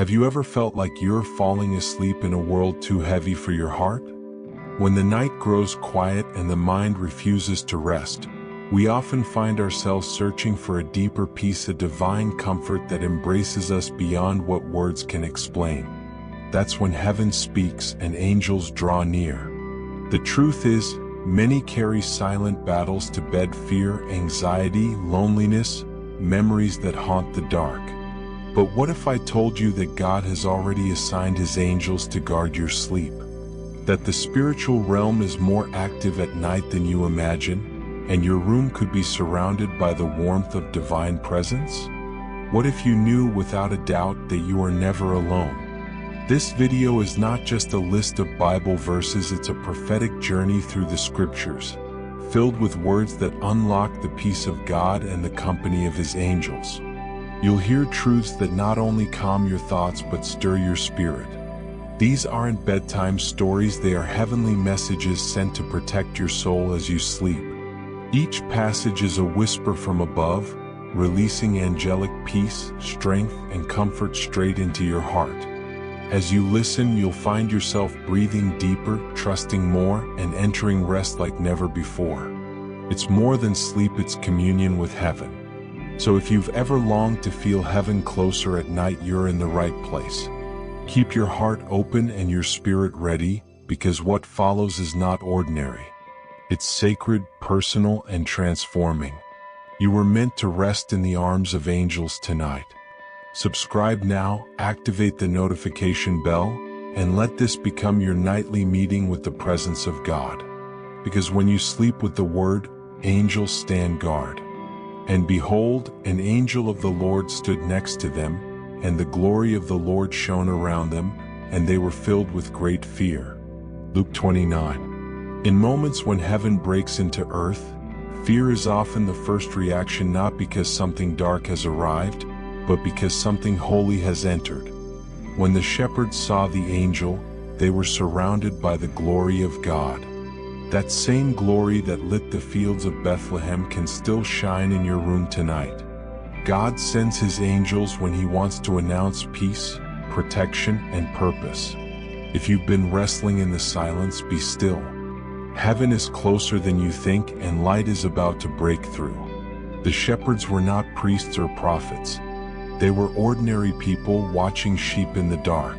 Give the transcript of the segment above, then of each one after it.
Have you ever felt like you're falling asleep in a world too heavy for your heart? When the night grows quiet and the mind refuses to rest, we often find ourselves searching for a deeper peace, a divine comfort that embraces us beyond what words can explain. That's when heaven speaks and angels draw near. The truth is, many carry silent battles to bed: fear, anxiety, loneliness, memories that haunt the dark. But what if I told you that God has already assigned His angels to guard your sleep? That the spiritual realm is more active at night than you imagine, and your room could be surrounded by the warmth of divine presence? What if you knew without a doubt that you are never alone? This video is not just a list of Bible verses, it's a prophetic journey through the scriptures, filled with words that unlock the peace of God and the company of His angels. You'll hear truths that not only calm your thoughts but stir your spirit. These aren't bedtime stories, they are heavenly messages sent to protect your soul as you sleep. Each passage is a whisper from above, releasing angelic peace, strength, and comfort straight into your heart. As you listen, you'll find yourself breathing deeper, trusting more, and entering rest like never before. It's more than sleep, it's communion with heaven. So if you've ever longed to feel heaven closer at night, you're in the right place. Keep your heart open and your spirit ready, because what follows is not ordinary. It's sacred, personal, and transforming. You were meant to rest in the arms of angels tonight. Subscribe now, activate the notification bell, and let this become your nightly meeting with the presence of God. Because when you sleep with the Word, angels stand guard. And behold, an angel of the Lord stood next to them, and the glory of the Lord shone around them, and they were filled with great fear. Luke 29. In moments when heaven breaks into earth, fear is often the first reaction, not because something dark has arrived, but because something holy has entered. When the shepherds saw the angel, they were surrounded by the glory of God. That same glory that lit the fields of Bethlehem can still shine in your room tonight. God sends His angels when He wants to announce peace, protection, and purpose. If you've been wrestling in the silence, be still. Heaven is closer than you think, and light is about to break through. The shepherds were not priests or prophets. They were ordinary people watching sheep in the dark.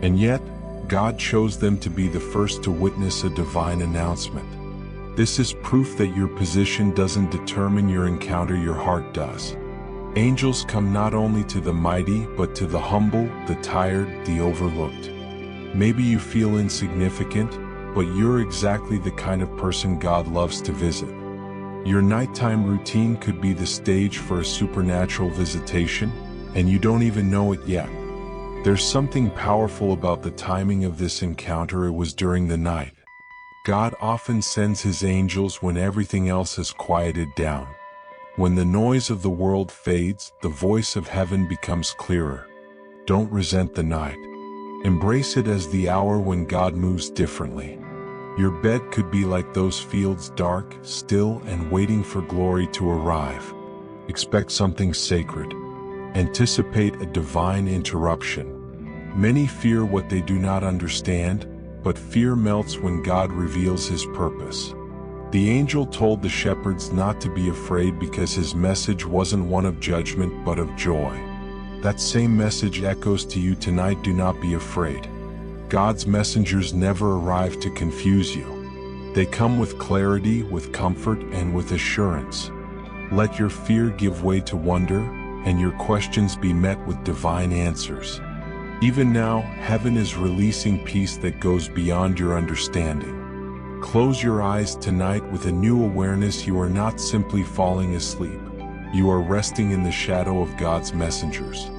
And yet, God chose them to be the first to witness a divine announcement. This is proof that your position doesn't determine your encounter, your heart does. Angels come not only to the mighty, but to the humble, the tired, the overlooked. Maybe you feel insignificant, but you're exactly the kind of person God loves to visit. Your nighttime routine could be the stage for a supernatural visitation, and you don't even know it yet. There's something powerful about the timing of this encounter. It was during the night. God often sends His angels when everything else has quieted down. When the noise of the world fades, the voice of heaven becomes clearer. Don't resent the night. Embrace it as the hour when God moves differently. Your bed could be like those fields, dark, still, and waiting for glory to arrive. Expect something sacred. Anticipate a divine interruption. Many fear what they do not understand, but fear melts when God reveals His purpose. The angel told the shepherds not to be afraid because his message wasn't one of judgment but of joy. That same message echoes to you tonight. Do not be afraid. God's messengers never arrive to confuse you. They come with clarity, with comfort, and with assurance. Let your fear give way to wonder, and your questions be met with divine answers. Even now, heaven is releasing peace that goes beyond your understanding. Close your eyes tonight with a new awareness. You are not simply falling asleep. You are resting in the shadow of God's messengers.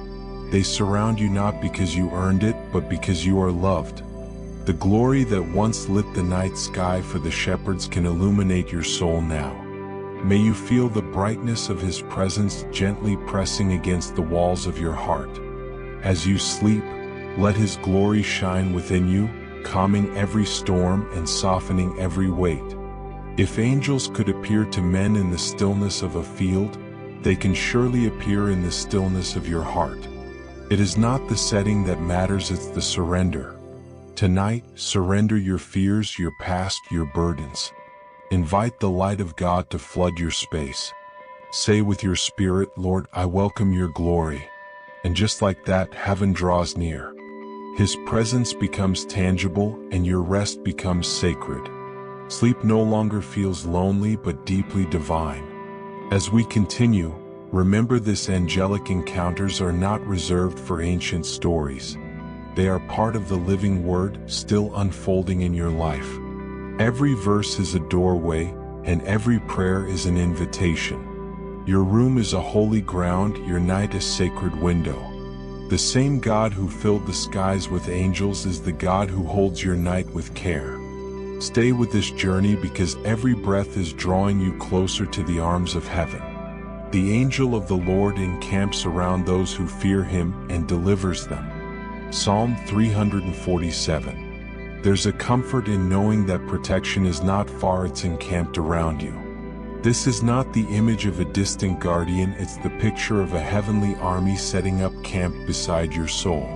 They surround you not because you earned it, but because you are loved. The glory that once lit the night sky for the shepherds can illuminate your soul now. May you feel the brightness of His presence gently pressing against the walls of your heart. As you sleep, let His glory shine within you, calming every storm and softening every weight. If angels could appear to men in the stillness of a field, they can surely appear in the stillness of your heart. It is not the setting that matters, it's the surrender. Tonight, surrender your fears, your past, your burdens. Invite the light of God to flood your space. Say with your spirit, Lord, I welcome your glory. And just like that, heaven draws near. His presence becomes tangible and your rest becomes sacred. Sleep no longer feels lonely but deeply divine. As we continue, remember this: angelic encounters are not reserved for ancient stories. They are part of the living word, still unfolding in your life. Every verse is a doorway, and every prayer is an invitation. Your room is a holy ground, your night a sacred window. The same God who filled the skies with angels is the God who holds your night with care. Stay with this journey because every breath is drawing you closer to the arms of heaven. The angel of the Lord encamps around those who fear him and delivers them. Psalm 347. There's a comfort in knowing that protection is not far, it's encamped around you. This is not the image of a distant guardian, it's the picture of a heavenly army setting up camp beside your soul.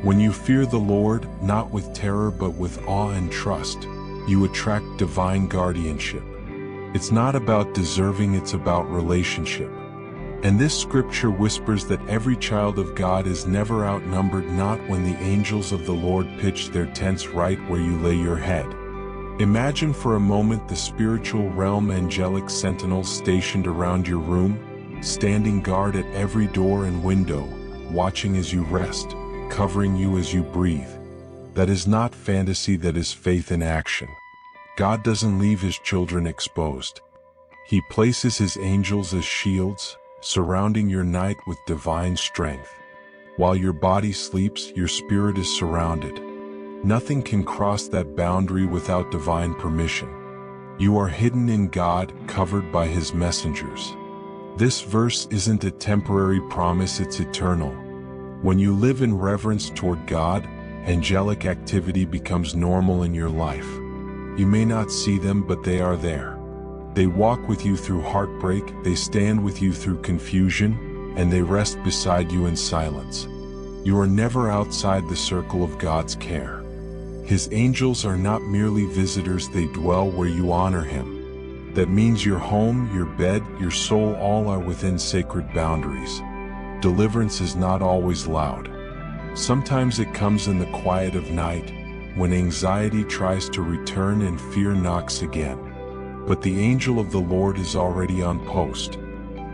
When you fear the Lord, not with terror but with awe and trust, you attract divine guardianship. It's not about deserving, it's about relationship. And this scripture whispers that every child of God is never outnumbered, not when the angels of the Lord pitch their tents right where you lay your head. Imagine for a moment the spiritual realm, angelic sentinels stationed around your room, standing guard at every door and window, watching as you rest, covering you as you breathe. That is not fantasy, that is faith in action. God doesn't leave his children exposed. He places his angels as shields, surrounding your night with divine strength. While your body sleeps, your spirit is surrounded. Nothing can cross that boundary without divine permission. You are hidden in God, covered by his messengers. This verse isn't a temporary promise, it's eternal. When you live in reverence toward God, angelic activity becomes normal in your life. You may not see them, but they are there. They walk with you through heartbreak, they stand with you through confusion, and they rest beside you in silence. You are never outside the circle of God's care. His angels are not merely visitors, they dwell where you honor him. That means your home, your bed, your soul, all are within sacred boundaries. Deliverance is not always loud. Sometimes it comes in the quiet of night, when anxiety tries to return and fear knocks again. But the angel of the Lord is already on post.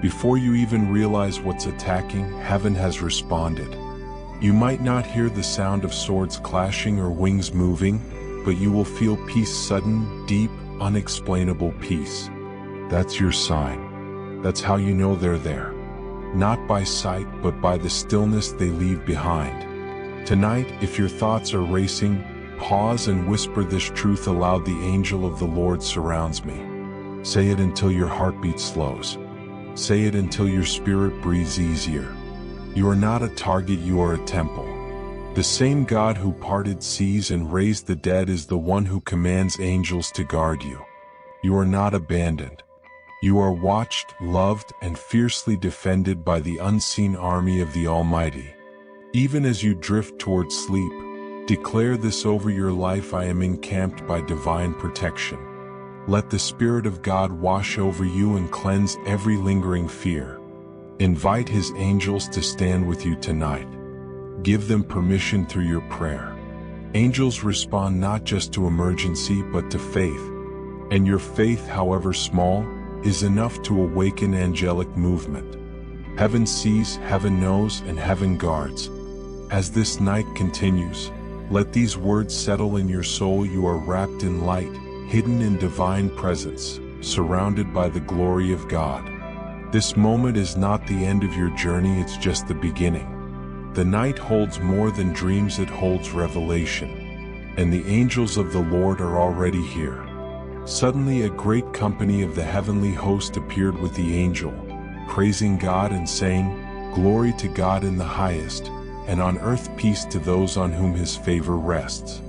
Before you even realize what's attacking, heaven has responded. You might not hear the sound of swords clashing or wings moving, but you will feel peace, sudden, deep, unexplainable peace. That's your sign. That's how you know they're there. Not by sight, but by the stillness they leave behind. Tonight, if your thoughts are racing, pause and whisper this truth aloud: the angel of the Lord surrounds me. Say it until your heartbeat slows. Say it until your spirit breathes easier. You are not a target, you are a temple. The same God who parted seas and raised the dead is the one who commands angels to guard you. You are not abandoned. You are watched, loved, and fiercely defended by the unseen army of the Almighty. Even as you drift towards sleep, declare this over your life: I am encamped by divine protection. Let the Spirit of God wash over you and cleanse every lingering fear. Invite his angels to stand with you tonight. Give them permission through your prayer. Angels respond not just to emergency but to faith. And your faith, however small, is enough to awaken angelic movement. Heaven sees, heaven knows, and heaven guards. As this night continues, let these words settle in your soul: you are wrapped in light, hidden in divine presence, surrounded by the glory of God. This moment is not the end of your journey, it's just the beginning. The night holds more than dreams, it holds revelation. And the angels of the Lord are already here. Suddenly a great company of the heavenly host appeared with the angel, praising God and saying, "Glory to God in the highest, and on earth peace to those on whom his favor rests."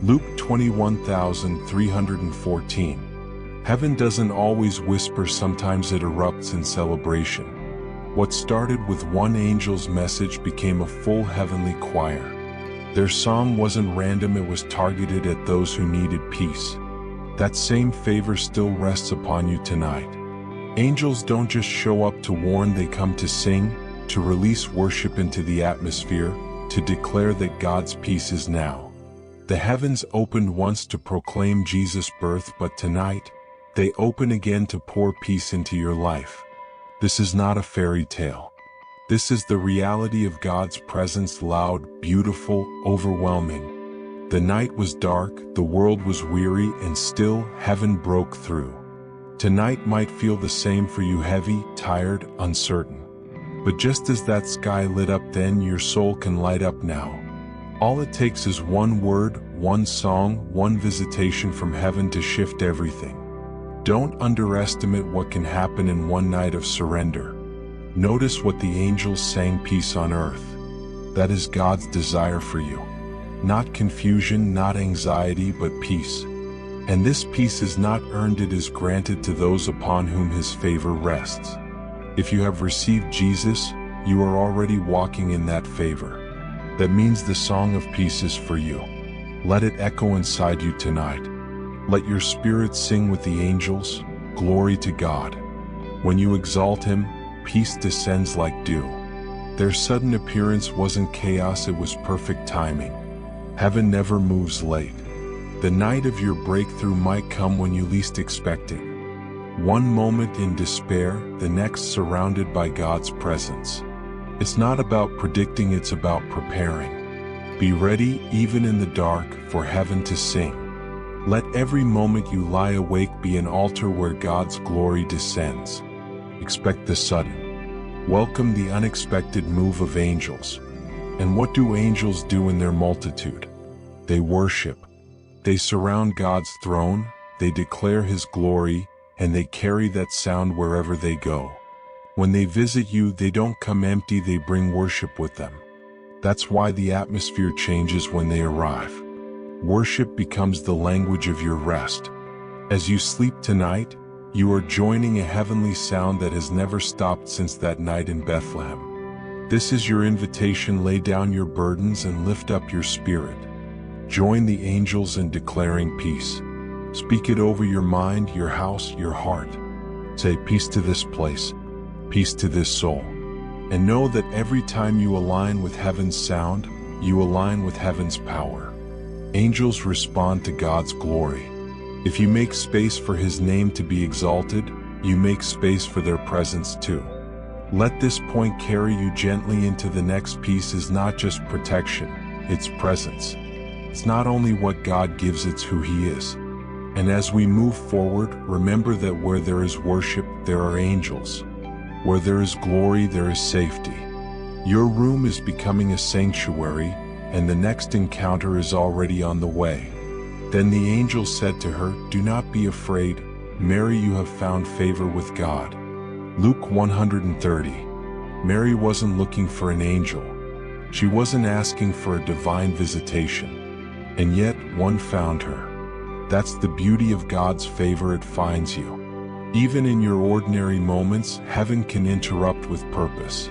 Luke 21:314. Heaven doesn't always whisper, sometimes it erupts in celebration. What started with one angel's message became a full heavenly choir. Their song wasn't random, it was targeted at those who needed peace. That same favor still rests upon you tonight. Angels don't just show up to warn, they come to sing, to release worship into the atmosphere, to declare that God's peace is now. The heavens opened once to proclaim Jesus' birth, but tonight, they open again to pour peace into your life. This is not a fairy tale. This is the reality of God's presence, loud, beautiful, overwhelming. The night was dark, the world was weary, and still heaven broke through. Tonight might feel the same for you, heavy, tired, uncertain. But just as that sky lit up then, your soul can light up now. All it takes is one word, one song, one visitation from heaven to shift everything. Don't underestimate what can happen in one night of surrender. Notice what the angels sang, peace on earth. That is God's desire for you. Not confusion, not anxiety, but peace. And this peace is not earned, it is granted to those upon whom His favor rests. If you have received Jesus, you are already walking in that favor. That means the song of peace is for you. Let it echo inside you tonight. Let your spirit sing with the angels, glory to God. When you exalt Him, peace descends like dew. Their sudden appearance wasn't chaos, it was perfect timing. Heaven never moves late. The night of your breakthrough might come when you least expect it. One moment in despair, the next surrounded by God's presence. It's not about predicting, it's about preparing. Be ready, even in the dark, for heaven to sing. Let every moment you lie awake be an altar where God's glory descends. Expect the sudden. Welcome the unexpected move of angels. And what do angels do in their multitude? They worship. They surround God's throne, they declare His glory, and they carry that sound wherever they go. When they visit you, they don't come empty, they bring worship with them. That's why the atmosphere changes when they arrive. Worship becomes the language of your rest. As you sleep tonight, you are joining a heavenly sound that has never stopped since that night in Bethlehem. This is your invitation, lay down your burdens and lift up your spirit. Join the angels in declaring peace. Speak it over your mind, your house, your heart. Say peace to this place, peace to this soul. And know that every time you align with heaven's sound, you align with heaven's power. Angels respond to God's glory. If you make space for His name to be exalted, you make space for their presence too. Let this point carry you gently into the next. Peace is not just protection, it's presence. It's not only what God gives, it's who He is. And as we move forward, remember that where there is worship, there are angels. Where there is glory, there is safety. Your room is becoming a sanctuary, and the next encounter is already on the way. Then the angel said to her, do not be afraid, Mary, you have found favor with God. Luke 130. Mary wasn't looking for an angel. She wasn't asking for a divine visitation. And yet, one found her. That's the beauty of God's favor, it finds you. Even in your ordinary moments, heaven can interrupt with purpose.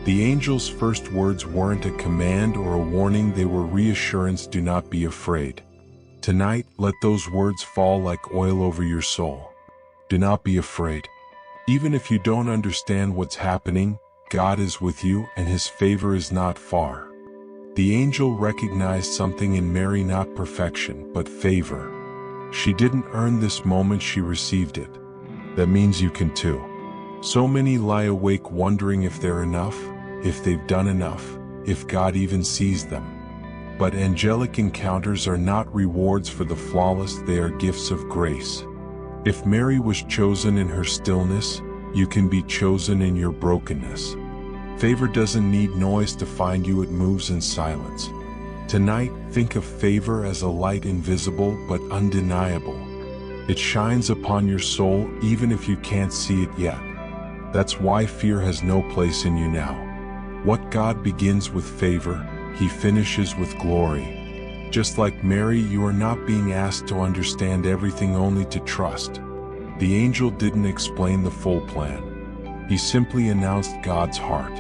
The angel's first words weren't a command or a warning, they were reassurance, do not be afraid. Tonight, let those words fall like oil over your soul. Do not be afraid. Even if you don't understand what's happening, God is with you and His favor is not far. The angel recognized something in Mary, not perfection, but favor. She didn't earn this moment, she received it. That means you can too. So many lie awake wondering if they're enough, if they've done enough, if God even sees them. But angelic encounters are not rewards for the flawless, they are gifts of grace. If Mary was chosen in her stillness, you can be chosen in your brokenness. Favor doesn't need noise to find you, it moves in silence. Tonight, think of favor as a light, invisible but undeniable. It shines upon your soul even if you can't see it yet. That's why fear has no place in you now. What God begins with favor, He finishes with glory. Just like Mary, you are not being asked to understand everything, only to trust. The angel didn't explain the full plan. He simply announced God's heart.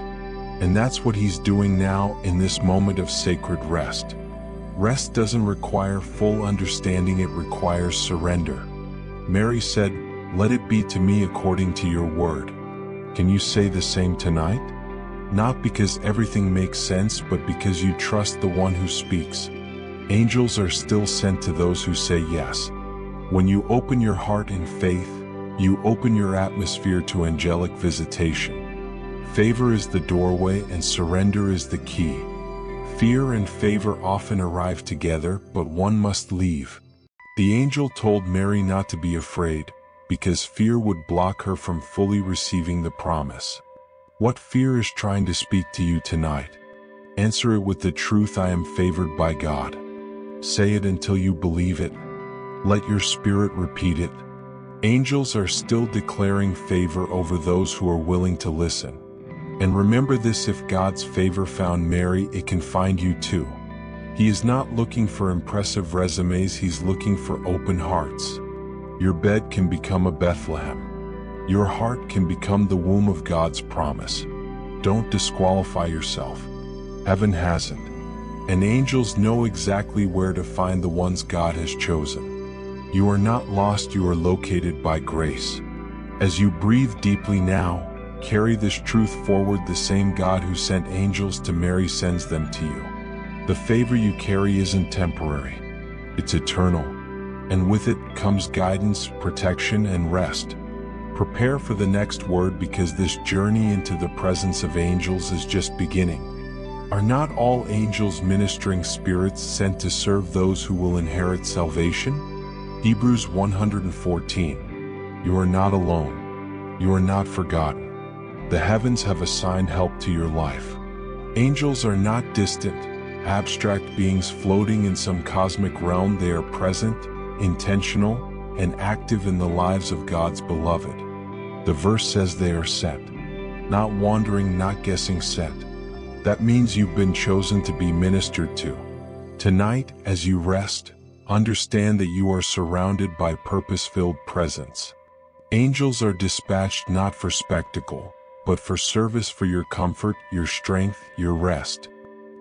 And that's what he's doing now in this moment of sacred rest. Rest doesn't require full understanding, it requires surrender. Mary said, "Let it be to me according to your word." Can you say the same tonight? Not because everything makes sense, but because you trust the one who speaks. Angels are still sent to those who say yes. When you open your heart in faith, you open your atmosphere to angelic visitation. Favor is the doorway and surrender is the key. Fear and favor often arrive together, but one must leave. The angel told Mary not to be afraid, because fear would block her from fully receiving the promise. What fear is trying to speak to you tonight? Answer it with the truth: I am favored by God. Say it until you believe it. Let your spirit repeat it. Angels are still declaring favor over those who are willing to listen. And remember this: if God's favor found Mary, it can find you too. He is not looking for impressive resumes, he's looking for open hearts. Your bed can become a Bethlehem. Your heart can become the womb of God's promise. Don't disqualify yourself. Heaven hasn't. And angels know exactly where to find the ones God has chosen. You are not lost, you are located by grace. As you breathe deeply now, carry this truth forward: the same God who sent angels to Mary sends them to you. The favor you carry isn't temporary. It's eternal. And with it comes guidance, protection, and rest. Prepare for the next word, because this journey into the presence of angels is just beginning. Are not all angels ministering spirits sent to serve those who will inherit salvation? Hebrews 114. You are not alone. You are not forgotten. The heavens have assigned help to your life. Angels are not distant, abstract beings floating in some cosmic realm. They are present, intentional, and active in the lives of God's beloved. The verse says they are sent. Not wandering, not guessing, sent. That means you've been chosen to be ministered to. Tonight, as you rest, understand that you are surrounded by purpose-filled presence. Angels are dispatched not for spectacle, but for service, for your comfort, your strength, your rest.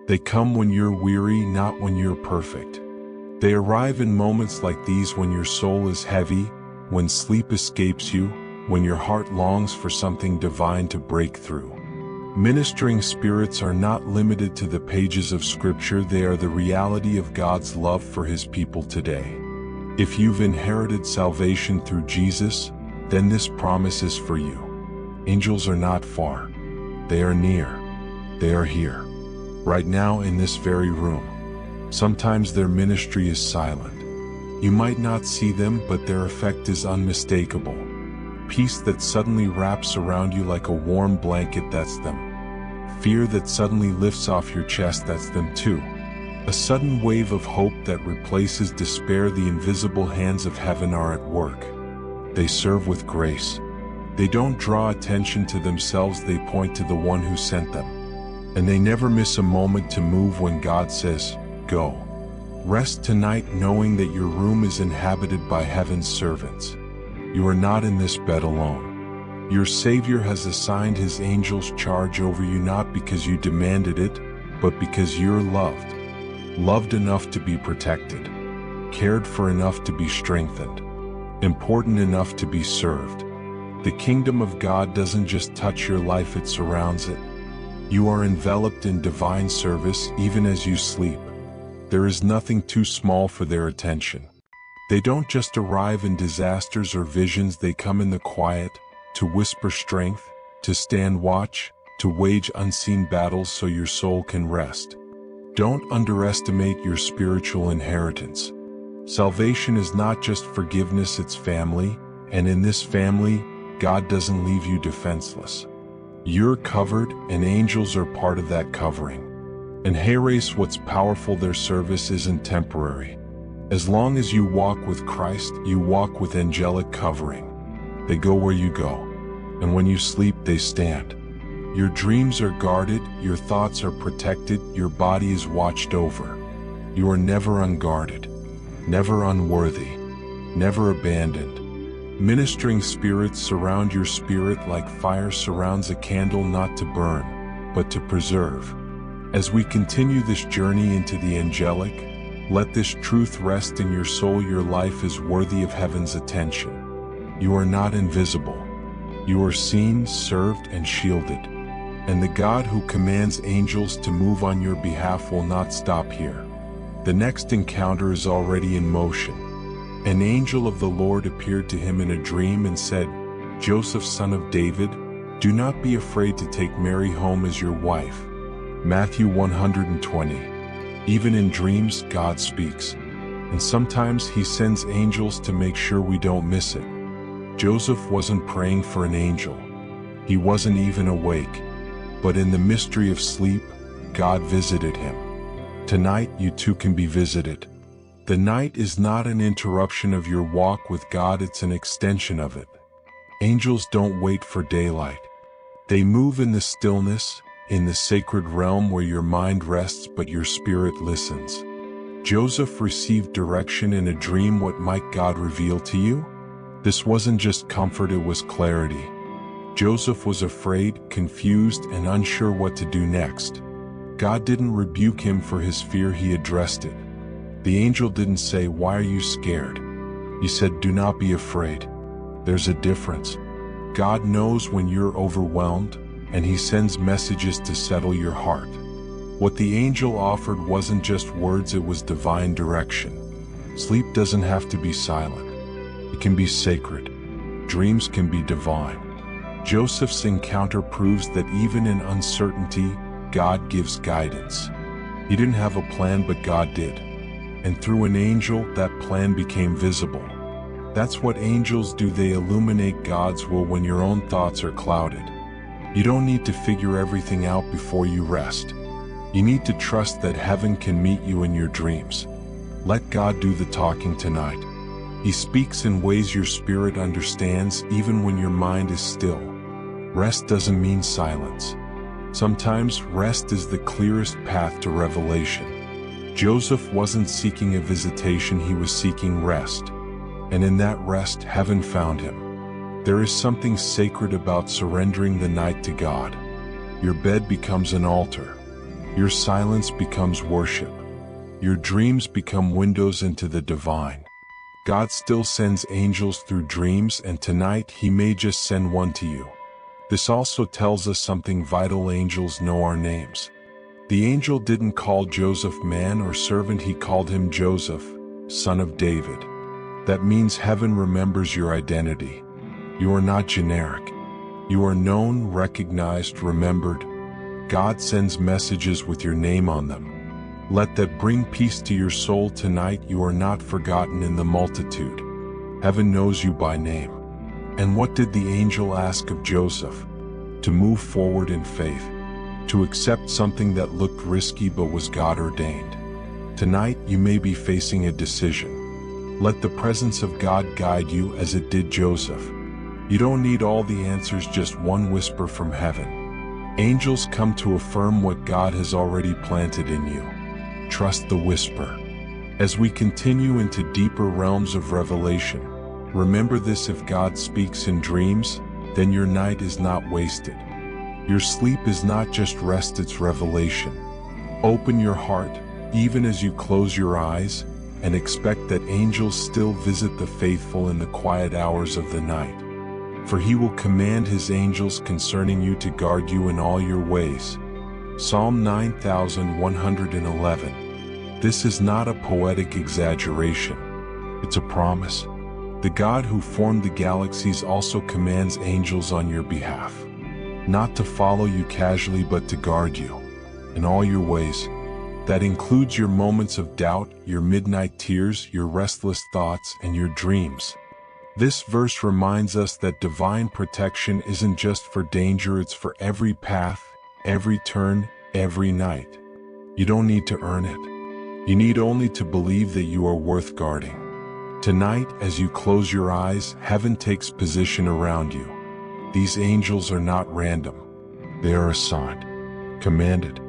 They come when you're weary, not when you're perfect. They arrive in moments like these, when your soul is heavy, when sleep escapes you, when your heart longs for something divine to break through. Ministering spirits are not limited to the pages of Scripture, they are the reality of God's love for His people today. If you've inherited salvation through Jesus, then this promise is for you. Angels are not far. They are near. They are here. Right now in this very room. Sometimes their ministry is silent. You might not see them, but their effect is unmistakable. Peace that suddenly wraps around you like a warm blanket, that's them. Fear that suddenly lifts off your chest, that's them too. A sudden wave of hope that replaces despair. The invisible hands of heaven are at work. They serve with grace. They don't draw attention to themselves, they point to the one who sent them. And they never miss a moment to move when God says, go. Rest tonight knowing that your room is inhabited by heaven's servants. You are not in this bed alone. Your Savior has assigned His angels charge over you, not because you demanded it, but because you're loved. Loved enough to be protected. Cared for enough to be strengthened. Important enough to be served. The kingdom of God doesn't just touch your life, it surrounds it. You are enveloped in divine service even as you sleep. There is nothing too small for their attention. They don't just arrive in disasters or visions, they come in the quiet, to whisper strength, to stand watch, to wage unseen battles so your soul can rest. Don't underestimate your spiritual inheritance. Salvation is not just forgiveness, it's family, and in this family, God doesn't leave you defenseless. You're covered, and angels are part of that covering. And hey, race, what's powerful, their service isn't temporary. As long as you walk with Christ, you walk with angelic covering. They go where you go, and when you sleep, they stand. Your dreams are guarded, your thoughts are protected, your body is watched over. You are never unguarded, never unworthy, never abandoned. Ministering spirits surround your spirit like fire surrounds a candle, not to burn, but to preserve. As we continue this journey into the angelic, let this truth rest in your soul: your life is worthy of heaven's attention. You are not invisible. You are seen, served, and shielded. And the God who commands angels to move on your behalf will not stop here. The next encounter is already in motion. An angel of the Lord appeared to him in a dream and said, "Joseph, son of David, do not be afraid to take Mary home as your wife." Matthew 120. Even in dreams, God speaks. And sometimes he sends angels to make sure we don't miss it. Joseph wasn't praying for an angel. He wasn't even awake. But in the mystery of sleep, God visited him. Tonight, you too can be visited. The night is not an interruption of your walk with God, it's an extension of it. Angels don't wait for daylight. They move in the stillness, in the sacred realm where your mind rests but your spirit listens. Joseph received direction in a dream. What might God reveal to you? This wasn't just comfort, it was clarity. Joseph was afraid, confused, and unsure what to do next. God didn't rebuke him for his fear, he addressed it. The angel didn't say, "Why are you scared?" He said, "Do not be afraid." There's a difference. God knows when you're overwhelmed, and he sends messages to settle your heart. What the angel offered wasn't just words, it was divine direction. Sleep doesn't have to be silent. It can be sacred. Dreams can be divine. Joseph's encounter proves that even in uncertainty, God gives guidance. He didn't have a plan, but God did. And through an angel, that plan became visible. That's what angels do, they illuminate God's will when your own thoughts are clouded. You don't need to figure everything out before you rest. You need to trust that heaven can meet you in your dreams. Let God do the talking tonight. He speaks in ways your spirit understands, even when your mind is still. Rest doesn't mean silence. Sometimes rest is the clearest path to revelation. Joseph wasn't seeking a visitation, he was seeking rest. And in that rest, heaven found him. There is something sacred about surrendering the night to God. Your bed becomes an altar. Your silence becomes worship. Your dreams become windows into the divine. God still sends angels through dreams, and tonight he may just send one to you. This also tells us something vital: angels know our names. The angel didn't call Joseph man or servant, he called him Joseph, son of David. That means heaven remembers your identity. You are not generic. You are known, recognized, remembered. God sends messages with your name on them. Let that bring peace to your soul tonight. You are not forgotten in the multitude. Heaven knows you by name. And what did the angel ask of Joseph? To move forward in faith. To accept something that looked risky but was God ordained. Tonight you may be facing a decision. Let the presence of God guide you as it did Joseph. You don't need all the answers, just one whisper from heaven. Angels come to affirm what God has already planted in you. Trust the whisper. As we continue into deeper realms of revelation, remember this: if God speaks in dreams, then your night is not wasted. Your sleep is not just rest, it's revelation. Open your heart, even as you close your eyes, and expect that angels still visit the faithful in the quiet hours of the night. For he will command his angels concerning you to guard you in all your ways. Psalm 9111. This is not a poetic exaggeration. It's a promise. The God who formed the galaxies also commands angels on your behalf. Not to follow you casually, but to guard you in all your ways. That includes your moments of doubt, your midnight tears, your restless thoughts, and your dreams. This verse reminds us that divine protection isn't just for danger, it's for every path, every turn, every night. You don't need to earn it. You need only to believe that you are worth guarding. Tonight, as you close your eyes, heaven takes position around you. These angels are not random. They are assigned, commanded.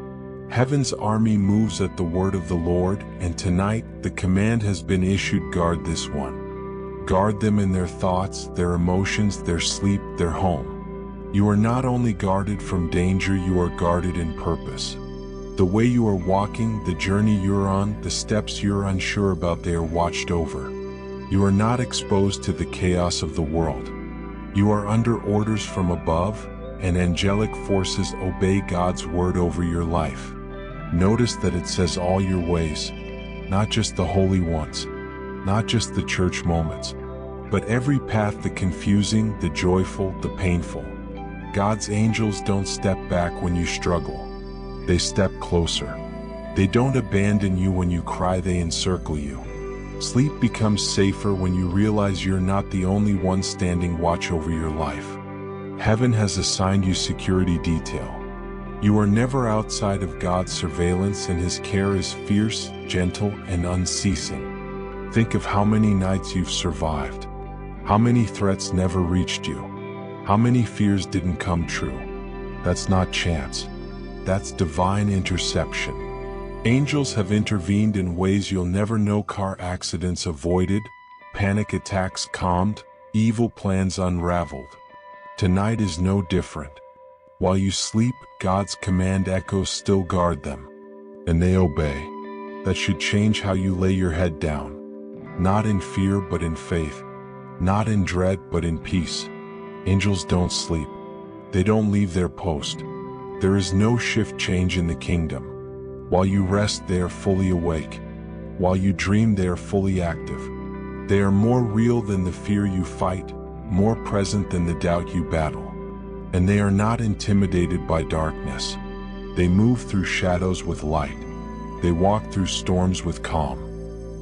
Heaven's army moves at the word of the Lord, and tonight the command has been issued: guard this one. Guard them in their thoughts, their emotions, their sleep, their home. You are not only guarded from danger, you are guarded in purpose. The way you are walking, the journey you're on, the steps you're unsure about, they are watched over. You are not exposed to the chaos of the world. You are under orders from above, and angelic forces obey God's word over your life. Notice that it says all your ways, not just the holy ones, not just the church moments, but every path, the confusing, the joyful, the painful. God's angels don't step back when you struggle. They step closer. They don't abandon you when you cry, they encircle you. Sleep becomes safer when you realize you're not the only one standing watch over your life. Heaven has assigned you security detail. You are never outside of God's surveillance, and His care is fierce, gentle, and unceasing. Think of how many nights you've survived. How many threats never reached you. How many fears didn't come true. That's not chance. That's divine interception. Angels have intervened in ways you'll never know. Car accidents avoided, panic attacks calmed, evil plans unraveled. Tonight is no different. While you sleep, God's command echoes still guard them. And they obey. That should change how you lay your head down. Not in fear but in faith. Not in dread but in peace. Angels don't sleep. They don't leave their post. There is no shift change in the kingdom. While you rest, they are fully awake. While you dream, they are fully active. They are more real than the fear you fight, more present than the doubt you battle. And they are not intimidated by darkness. They move through shadows with light. They walk through storms with calm.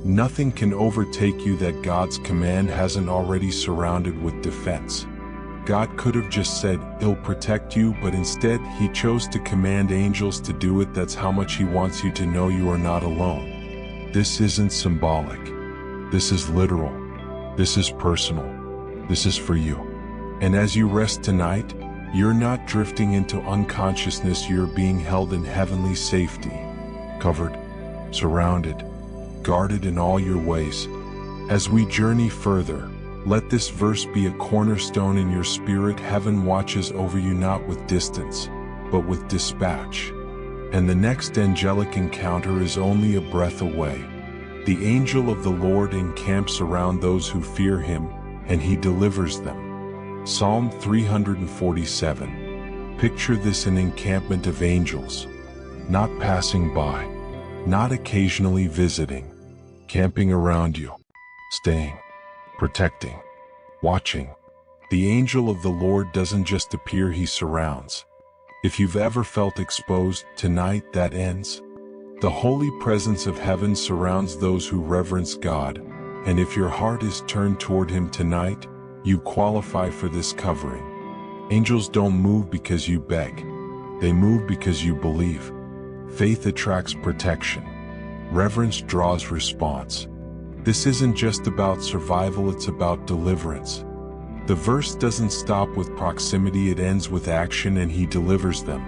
Nothing can overtake you that God's command hasn't already surrounded with defense. God could have just said, "He'll protect you," but instead, He chose to command angels to do it. That's how much He wants you to know you are not alone. This isn't symbolic. This is literal. This is personal. This is for you. And as you rest tonight, you're not drifting into unconsciousness, you're being held in heavenly safety, covered, surrounded, guarded in all your ways. As we journey further, let this verse be a cornerstone in your spirit. Heaven watches over you not with distance, but with dispatch. And the next angelic encounter is only a breath away. The angel of the Lord encamps around those who fear Him, and He delivers them. Psalm 347. Picture this: an encampment of angels, not passing by, not occasionally visiting, camping around you, staying, protecting, watching. The angel of the Lord doesn't just appear, He surrounds. If you've ever felt exposed, tonight that ends. The holy presence of heaven surrounds those who reverence God, and if your heart is turned toward Him tonight, you qualify for this covering. Angels don't move because you beg. They move because you believe. Faith attracts protection. Reverence draws response. This isn't just about survival, it's about deliverance. The verse doesn't stop with proximity, it ends with action, and He delivers them.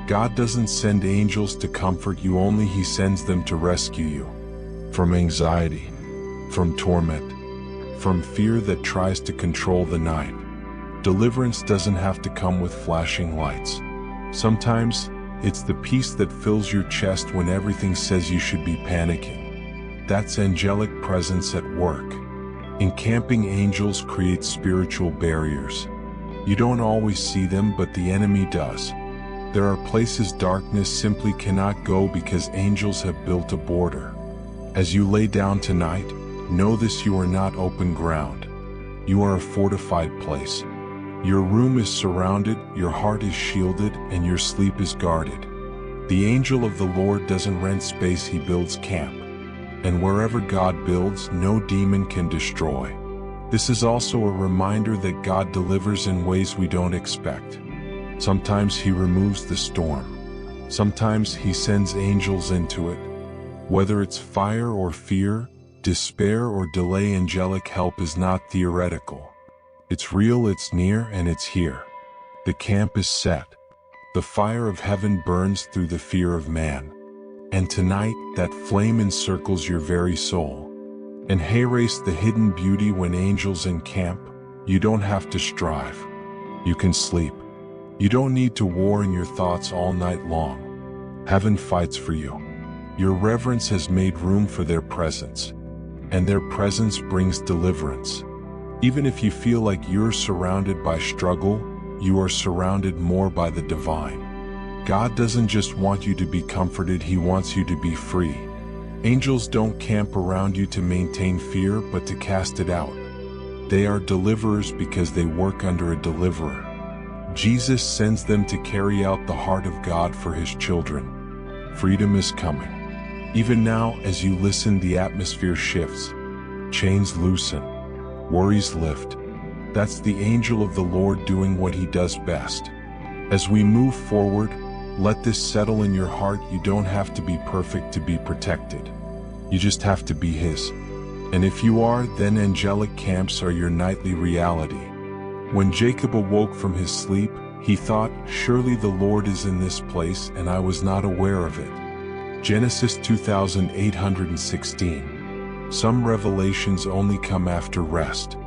God doesn't send angels to comfort you only, He sends them to rescue you. From anxiety, from torment, from fear that tries to control the night. Deliverance doesn't have to come with flashing lights. Sometimes, it's the peace that fills your chest when everything says you should be panicking. That's angelic presence at work. Encamping angels create spiritual barriers. You don't always see them, but the enemy does. There are places darkness simply cannot go because angels have built a border. As you lay down tonight, know this: you are not open ground. You are a fortified place. Your room is surrounded, your heart is shielded, and your sleep is guarded. The angel of the Lord doesn't rent space, He builds camp. And wherever God builds, no demon can destroy. This is also a reminder that God delivers in ways we don't expect. Sometimes He removes the storm. Sometimes He sends angels into it. Whether it's fire or fear, despair or delay, angelic help is not theoretical. It's real, it's near, and it's here. The camp is set. The fire of heaven burns through the fear of man. And tonight, that flame encircles your very soul. And erase the hidden beauty when angels encamp. You don't have to strive. You can sleep. You don't need to war in your thoughts all night long. Heaven fights for you. Your reverence has made room for their presence. And their presence brings deliverance. Even if you feel like you're surrounded by struggle, you are surrounded more by the divine. God doesn't just want you to be comforted, He wants you to be free. Angels don't camp around you to maintain fear, but to cast it out. They are deliverers because they work under a deliverer. Jesus sends them to carry out the heart of God for His children. Freedom is coming. Even now, as you listen, the atmosphere shifts. Chains loosen. Worries lift. That's the angel of the Lord doing what He does best. As we move forward, let this settle in your heart. You don't have to be perfect to be protected. You just have to be His. And if you are, then angelic camps are your nightly reality. When Jacob awoke from his sleep, he thought, "Surely the Lord is in this place, and I was not aware of it." Genesis 2816. Some revelations only come after rest.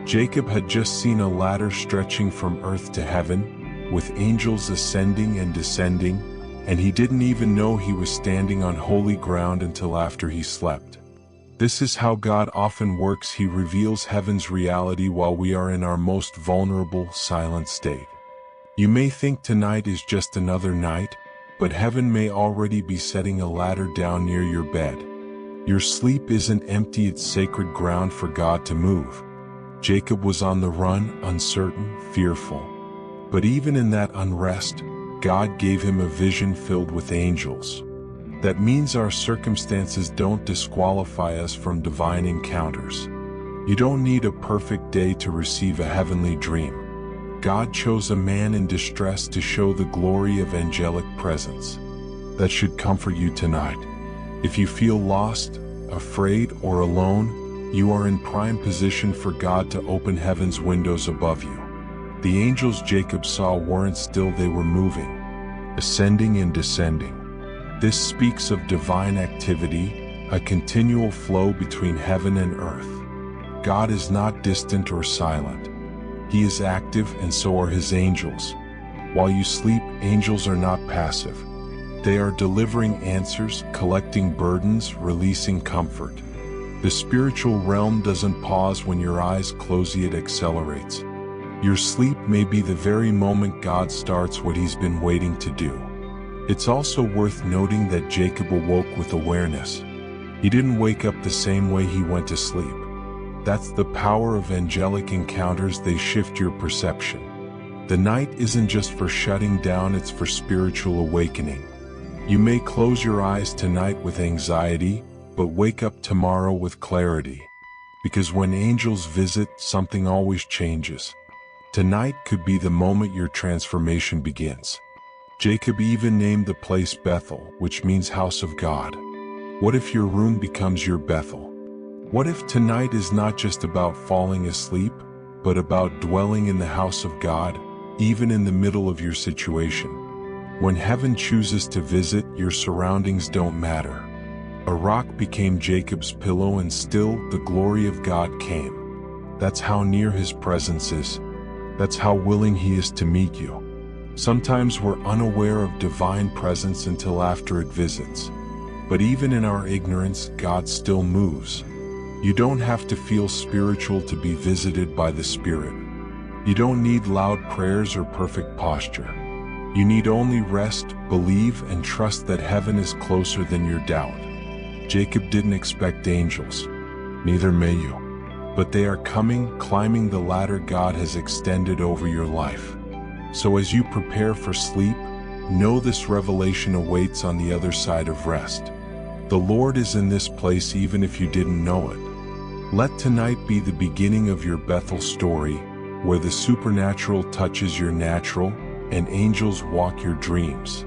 Jacob had just seen a ladder stretching from earth to heaven, with angels ascending and descending, and he didn't even know he was standing on holy ground until after he slept. This is how God often works. He reveals heaven's reality while we are in our most vulnerable, silent state. You may think tonight is just another night, but heaven may already be setting a ladder down near your bed. Your sleep isn't empty, it's sacred ground for God to move. Jacob was on the run, uncertain, fearful. But even in that unrest, God gave him a vision filled with angels. That means our circumstances don't disqualify us from divine encounters. You don't need a perfect day to receive a heavenly dream. God chose a man in distress to show the glory of angelic presence. That should comfort you tonight. If you feel lost, afraid, or alone, you are in prime position for God to open heaven's windows above you. The angels Jacob saw weren't still, they were moving, ascending and descending. This speaks of divine activity, a continual flow between heaven and earth. God is not distant or silent. He is active, and so are His angels. While you sleep, angels are not passive. They are delivering answers, collecting burdens, releasing comfort. The spiritual realm doesn't pause when your eyes close, it accelerates. Your sleep may be the very moment God starts what He's been waiting to do. It's also worth noting that Jacob awoke with awareness. He didn't wake up the same way he went to sleep. That's the power of angelic encounters, they shift your perception. The night isn't just for shutting down, it's for spiritual awakening. You may close your eyes tonight with anxiety, but wake up tomorrow with clarity. Because when angels visit, something always changes. Tonight could be the moment your transformation begins. Jacob even named the place Bethel, which means house of God. What if your room becomes your Bethel? What if tonight is not just about falling asleep, but about dwelling in the house of God, even in the middle of your situation? When heaven chooses to visit, your surroundings don't matter. A rock became Jacob's pillow, and still the glory of God came. That's how near His presence is. That's how willing He is to meet you. Sometimes we're unaware of divine presence until after it visits. But even in our ignorance, God still moves. You don't have to feel spiritual to be visited by the Spirit. You don't need loud prayers or perfect posture. You need only rest, believe, and trust that heaven is closer than your doubt. Jacob didn't expect angels. Neither may you. But they are coming, climbing the ladder God has extended over your life. So as you prepare for sleep, know this revelation awaits on the other side of rest. The Lord is in this place even if you didn't know it. Let tonight be the beginning of your Bethel story, where the supernatural touches your natural, and angels walk your dreams.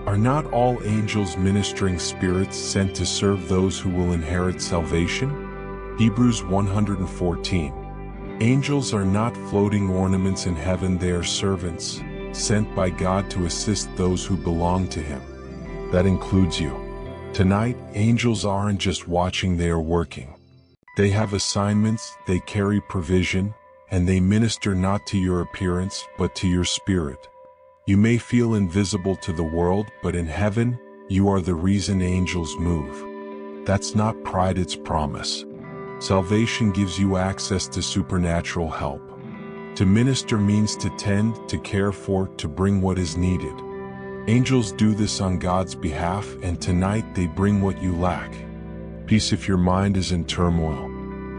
Are not all angels ministering spirits sent to serve those who will inherit salvation? Hebrews 114. Angels are not floating ornaments in heaven, they are servants, sent by God to assist those who belong to Him. That includes you. Tonight, angels aren't just watching, they are working. They have assignments, they carry provision, and they minister not to your appearance, but to your spirit. You may feel invisible to the world, but in heaven, you are the reason angels move. That's not pride, it's promise. Salvation gives you access to supernatural help. To minister means to tend, to care for, to bring what is needed. Angels do this on God's behalf, and tonight they bring what you lack. Peace if your mind is in turmoil.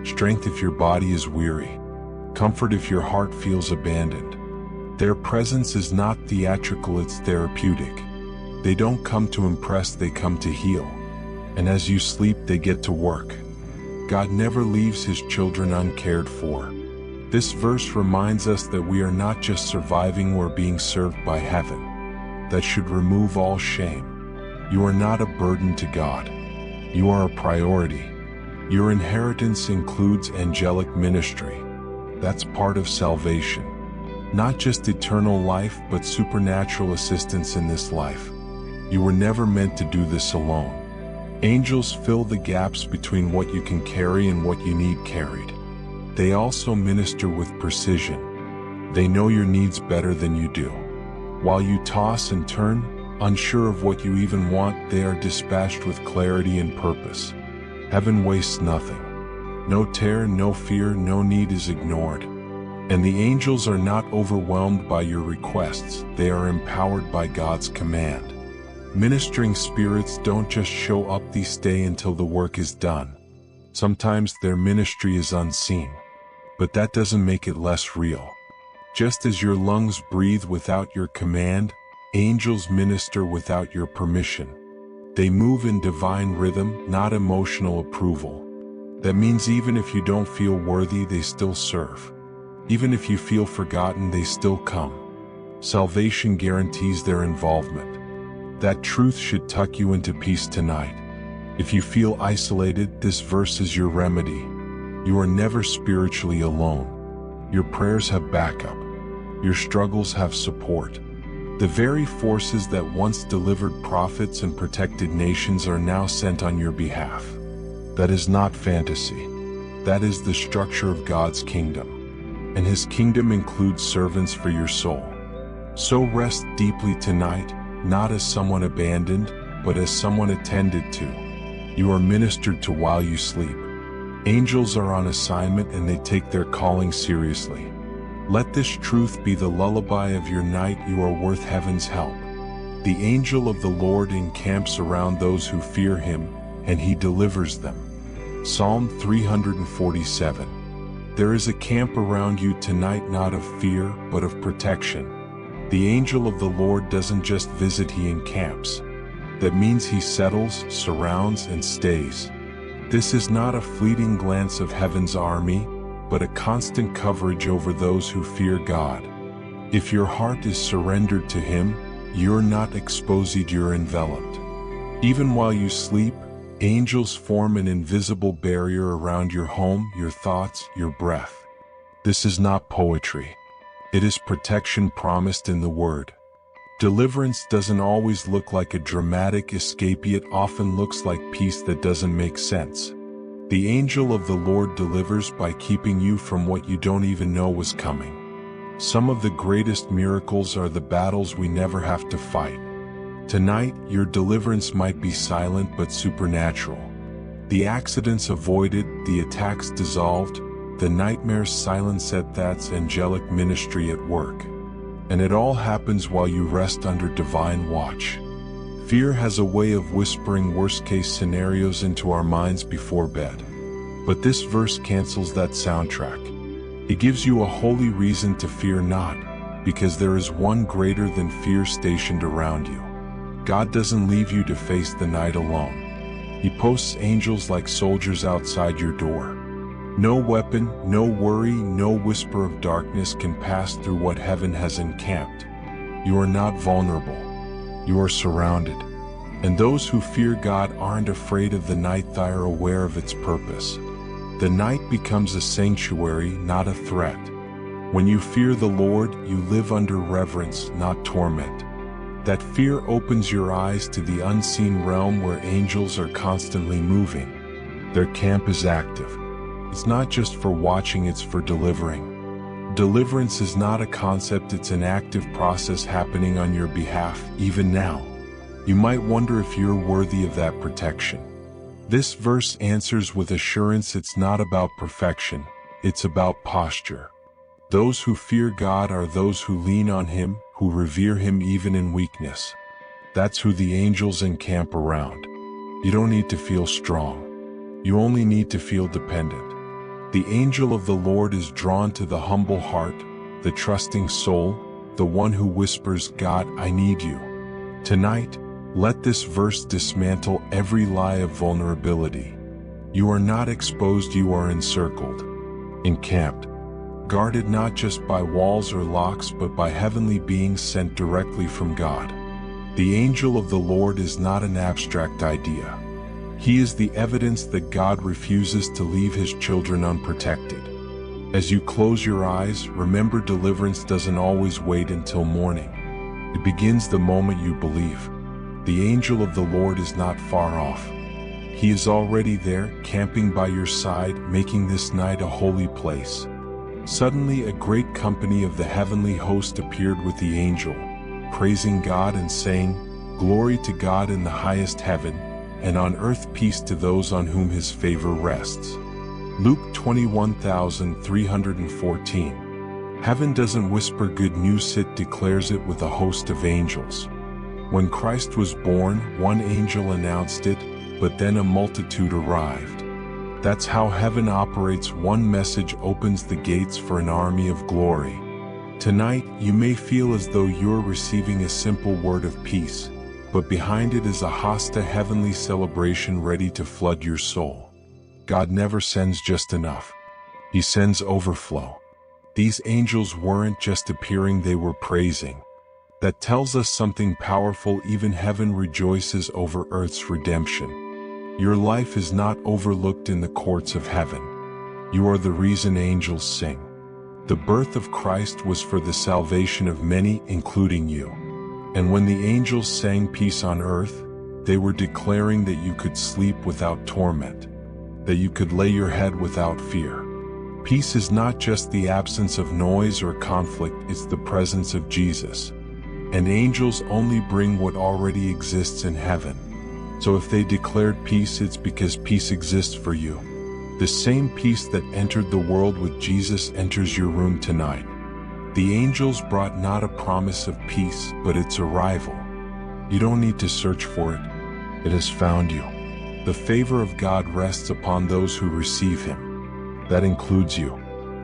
Strength if your body is weary. Comfort if your heart feels abandoned. Their presence is not theatrical, it's therapeutic. They don't come to impress, they come to heal. And as you sleep, they get to work. God never leaves his children uncared for. This verse reminds us that we are not just surviving, we're being served by heaven. That should remove all shame. You are not a burden to God. You are a priority. Your inheritance includes angelic ministry. That's part of salvation. Not just eternal life, but supernatural assistance in this life. You were never meant to do this alone. Angels fill the gaps between what you can carry and what you need carried. They also minister with precision. They know your needs better than you do. While you toss and turn, unsure of what you even want, they are dispatched with clarity and purpose. Heaven wastes nothing. No tear, no fear, no need is ignored. And the angels are not overwhelmed by your requests, they are empowered by God's command. Ministering spirits don't just show up, they stay until the work is done. Sometimes their ministry is unseen, but that doesn't make it less real. Just as your lungs breathe without your command, angels minister without your permission. They move in divine rhythm, not emotional approval. That means even if you don't feel worthy, they still serve. Even if you feel forgotten, they still come. Salvation guarantees their involvement. That truth should tuck you into peace tonight. If you feel isolated, this verse is your remedy. You are never spiritually alone. Your prayers have backup. Your struggles have support. The very forces that once delivered prophets and protected nations are now sent on your behalf. That is not fantasy. That is the structure of God's kingdom. And his kingdom includes servants for your soul. So rest deeply tonight, not as someone abandoned, but as someone attended to. You are ministered to while you sleep. Angels are on assignment and they take their calling seriously. Let this truth be the lullaby of your night. You are worth heaven's help. The angel of the Lord encamps around those who fear him, and he delivers them. Psalm 347. There is a camp around you tonight, not of fear, but of protection. The angel of the Lord doesn't just visit, he encamps. That means he settles, surrounds, and stays. This is not a fleeting glance of heaven's army, but a constant coverage over those who fear God. If your heart is surrendered to him, you're not exposed, you're enveloped. Even while you sleep, angels form an invisible barrier around your home, your thoughts, your breath. This is not poetry. It is protection promised in the Word. Deliverance doesn't always look like a dramatic escape, it often looks like peace that doesn't make sense. The angel of the Lord delivers by keeping you from what you don't even know was coming. Some of the greatest miracles are the battles we never have to fight. Tonight, your deliverance might be silent but supernatural. The accidents avoided, the attacks dissolved, the nightmares silenced. That's angelic ministry at work. And it all happens while you rest under divine watch. Fear has a way of whispering worst-case scenarios into our minds before bed. But this verse cancels that soundtrack. It gives you a holy reason to fear not, because there is one greater than fear stationed around you. God doesn't leave you to face the night alone. He posts angels like soldiers outside your door. No weapon, no worry, no whisper of darkness can pass through what heaven has encamped. You are not vulnerable. You are surrounded. And those who fear God aren't afraid of the night, they are aware of its purpose. The night becomes a sanctuary, not a threat. When you fear the Lord, you live under reverence, not torment. That fear opens your eyes to the unseen realm where angels are constantly moving. Their camp is active. It's not just for watching, it's for delivering. Deliverance is not a concept, it's an active process happening on your behalf, even now. You might wonder if you're worthy of that protection. This verse answers with assurance. It's not about perfection, it's about posture. Those who fear God are those who lean on Him, who revere Him even in weakness. That's who the angels encamp around. You don't need to feel strong. You only need to feel dependent. The angel of the Lord is drawn to the humble heart, the trusting soul, the one who whispers, "God, I need you." Tonight, let this verse dismantle every lie of vulnerability. You are not exposed, you are encircled, encamped, guarded not just by walls or locks but by heavenly beings sent directly from God. The angel of the Lord is not an abstract idea. He is the evidence that God refuses to leave His children unprotected. As you close your eyes, remember deliverance doesn't always wait until morning. It begins the moment you believe. The angel of the Lord is not far off. He is already there, camping by your side, making this night a holy place. Suddenly a great company of the heavenly host appeared with the angel, praising God and saying, "Glory to God in the highest heaven, and on earth peace to those on whom His favor rests." Luke 21:314. Heaven doesn't whisper good news, it declares it with a host of angels. When Christ was born, one angel announced it, but then a multitude arrived. That's how heaven operates. One message opens the gates for an army of glory. Tonight, you may feel as though you're receiving a simple word of peace, but behind it is a host, a heavenly celebration ready to flood your soul. God never sends just enough. He sends overflow. These angels weren't just appearing, they were praising. That tells us something powerful. Even heaven rejoices over earth's redemption. Your life is not overlooked in the courts of heaven. You are the reason angels sing. The birth of Christ was for the salvation of many, including you. And when the angels sang peace on earth, they were declaring that you could sleep without torment, that you could lay your head without fear. Peace is not just the absence of noise or conflict, it's the presence of Jesus. And angels only bring what already exists in heaven. So if they declared peace, it's because peace exists for you. The same peace that entered the world with Jesus enters your room tonight. The angels brought not a promise of peace, but its arrival. You don't need to search for it. It has found you. The favor of God rests upon those who receive Him. That includes you.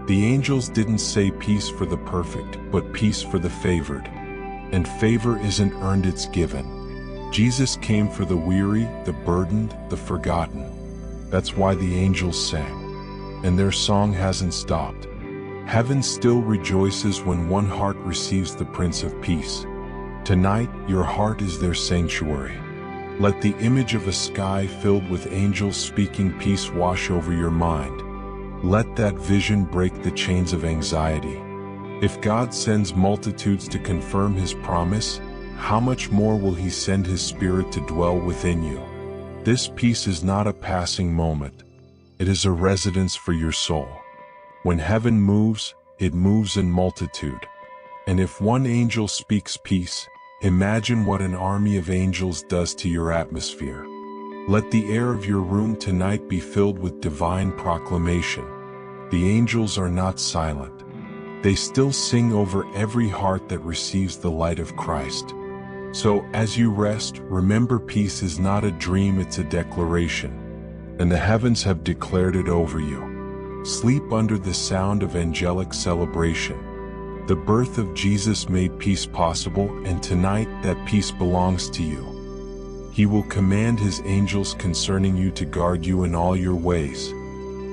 The angels didn't say peace for the perfect, but peace for the favored. And favor isn't earned, it's given. Jesus came for the weary, the burdened, the forgotten. That's why the angels sang. And their song hasn't stopped. Heaven still rejoices when one heart receives the Prince of Peace. Tonight, your heart is their sanctuary. Let the image of a sky filled with angels speaking peace wash over your mind. Let that vision break the chains of anxiety. If God sends multitudes to confirm His promise, how much more will He send His Spirit to dwell within you? This peace is not a passing moment. It is a residence for your soul. When heaven moves, it moves in multitude. And if one angel speaks peace, imagine what an army of angels does to your atmosphere. Let the air of your room tonight be filled with divine proclamation. The angels are not silent. They still sing over every heart that receives the light of Christ. So, as you rest, remember peace is not a dream, it's a declaration. And the heavens have declared it over you. Sleep under the sound of angelic celebration. The birth of Jesus made peace possible, and tonight that peace belongs to you. He will command His angels concerning you to guard you in all your ways.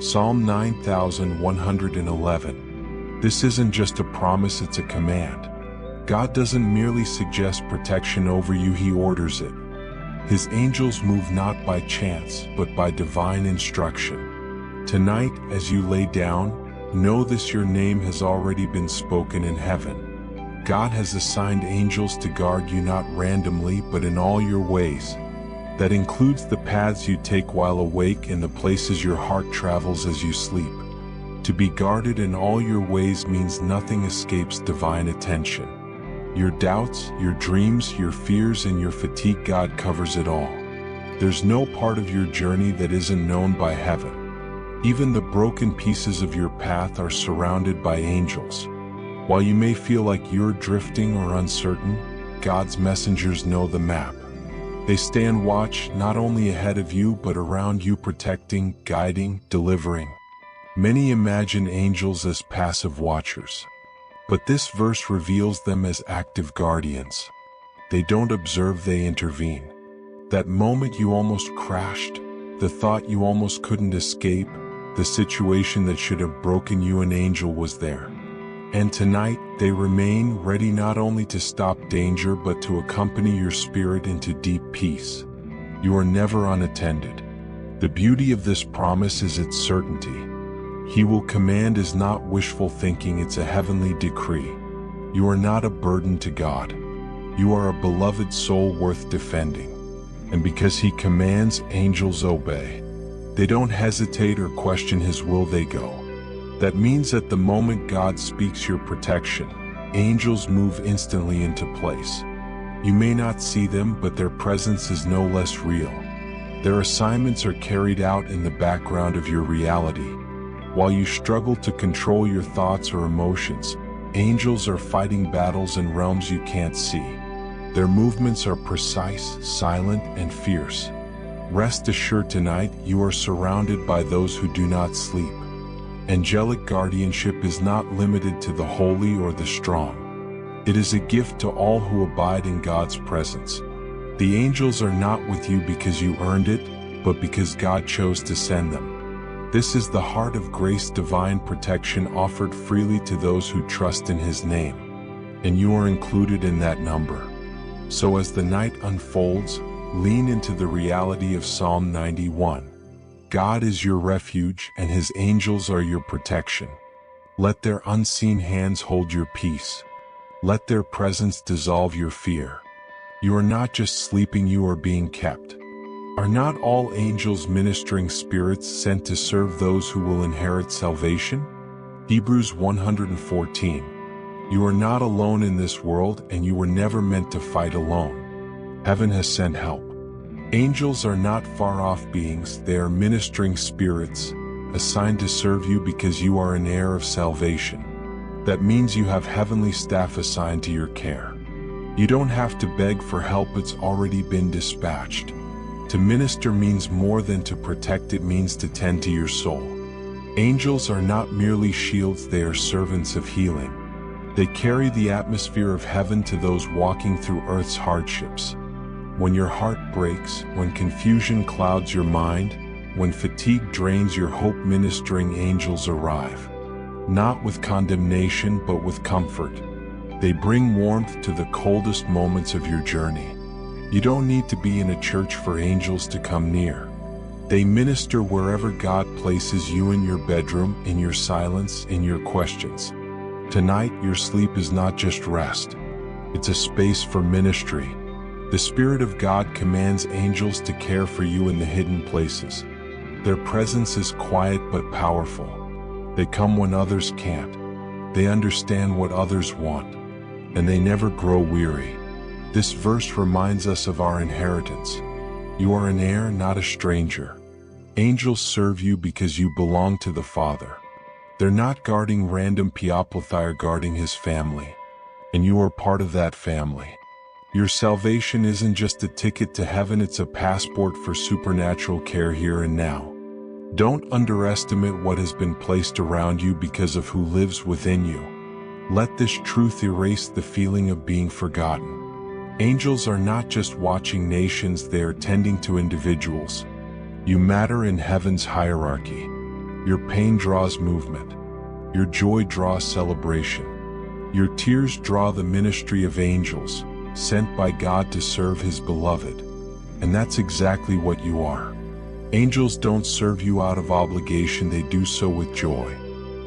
Psalm 9111. This isn't just a promise, it's a command. God doesn't merely suggest protection over you, He orders it. His angels move not by chance, but by divine instruction. Tonight, as you lay down, know this: your name has already been spoken in heaven. God has assigned angels to guard you not randomly, but in all your ways. That includes the paths you take while awake and the places your heart travels as you sleep. To be guarded in all your ways means nothing escapes divine attention. Your doubts, your dreams, your fears, and your fatigue, God covers it all. There's no part of your journey that isn't known by heaven. Even the broken pieces of your path are surrounded by angels. While you may feel like you're drifting or uncertain, God's messengers know the map. They stand watch not only ahead of you but around you, protecting, guiding, delivering. Many imagine angels as passive watchers, but this verse reveals them as active guardians. They don't observe, they intervene. That moment you almost crashed, the thought you almost couldn't escape, the situation that should have broken you, an angel was there. And tonight, they remain ready not only to stop danger but to accompany your spirit into deep peace. You are never unattended. The beauty of this promise is its certainty. He will command is not wishful thinking, it's a heavenly decree. You are not a burden to God. You are a beloved soul worth defending. And because He commands, angels obey. They don't hesitate or question His will, they go. That means at the moment God speaks your protection, angels move instantly into place. You may not see them, but their presence is no less real. Their assignments are carried out in the background of your reality. While you struggle to control your thoughts or emotions, angels are fighting battles in realms you can't see. Their movements are precise, silent, and fierce. Rest assured tonight, you are surrounded by those who do not sleep. Angelic guardianship is not limited to the holy or the strong. It is a gift to all who abide in God's presence. The angels are not with you because you earned it, but because God chose to send them. This is the heart of grace, divine protection offered freely to those who trust in His name. And you are included in that number. So as the night unfolds, lean into the reality of Psalm 91. God is your refuge, and His angels are your protection. Let their unseen hands hold your peace. Let their presence dissolve your fear. You are not just sleeping, you are being kept. Are not all angels ministering spirits sent to serve those who will inherit salvation? Hebrews 114. You are not alone in this world, and you were never meant to fight alone. Heaven has sent help. Angels are not far-off beings, they are ministering spirits, assigned to serve you because you are an heir of salvation. That means you have heavenly staff assigned to your care. You don't have to beg for help, it's already been dispatched. To minister means more than to protect, it means to tend to your soul. Angels are not merely shields, they are servants of healing. They carry the atmosphere of heaven to those walking through earth's hardships. When your heart breaks, when confusion clouds your mind, when fatigue drains your hope, ministering angels arrive. Not with condemnation, but with comfort. They bring warmth to the coldest moments of your journey. You don't need to be in a church for angels to come near. They minister wherever God places you, in your bedroom, in your silence, in your questions. Tonight, your sleep is not just rest. It's a space for ministry. The Spirit of God commands angels to care for you in the hidden places. Their presence is quiet but powerful. They come when others can't. They understand what others want, and they never grow weary. This verse reminds us of our inheritance. You are an heir, not a stranger. Angels serve you because you belong to the Father. They're not guarding random people, they are guarding His family. And you are part of that family. Your salvation isn't just a ticket to heaven, it's a passport for supernatural care here and now. Don't underestimate what has been placed around you because of who lives within you. Let this truth erase the feeling of being forgotten. Angels are not just watching nations, they are tending to individuals. You matter in heaven's hierarchy. Your pain draws movement. Your joy draws celebration. Your tears draw the ministry of angels, sent by God to serve His beloved. And that's exactly what you are. Angels don't serve you out of obligation, they do so with joy.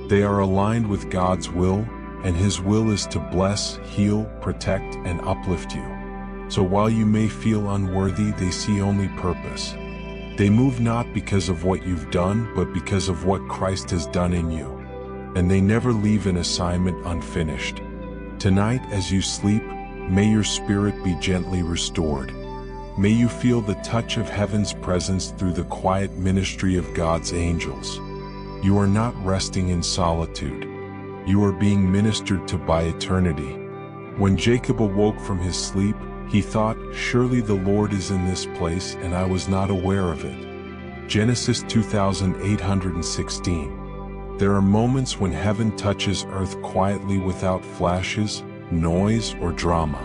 They are aligned with God's will, and His will is to bless, heal, protect, and uplift you. So while you may feel unworthy, they see only purpose. They move not because of what you've done, but because of what Christ has done in you. And they never leave an assignment unfinished. Tonight, as you sleep, may your spirit be gently restored. May you feel the touch of heaven's presence through the quiet ministry of God's angels. You are not resting in solitude. You are being ministered to by eternity. When Jacob awoke from his sleep, he thought, "Surely the Lord is in this place, and I was not aware of it." Genesis 2816. There are moments when heaven touches earth quietly without flashes, noise, or drama.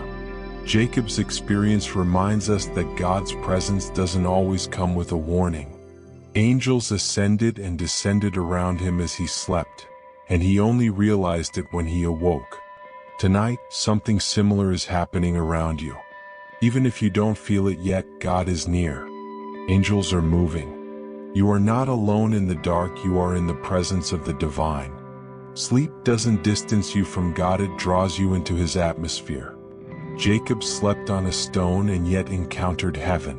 Jacob's experience reminds us that God's presence doesn't always come with a warning. Angels ascended and descended around him as he slept, and he only realized it when he awoke. Tonight, something similar is happening around you. Even if you don't feel it yet, God is near. Angels are moving. You are not alone in the dark, you are in the presence of the divine. Sleep doesn't distance you from God, it draws you into his atmosphere. Jacob slept on a stone and yet encountered heaven.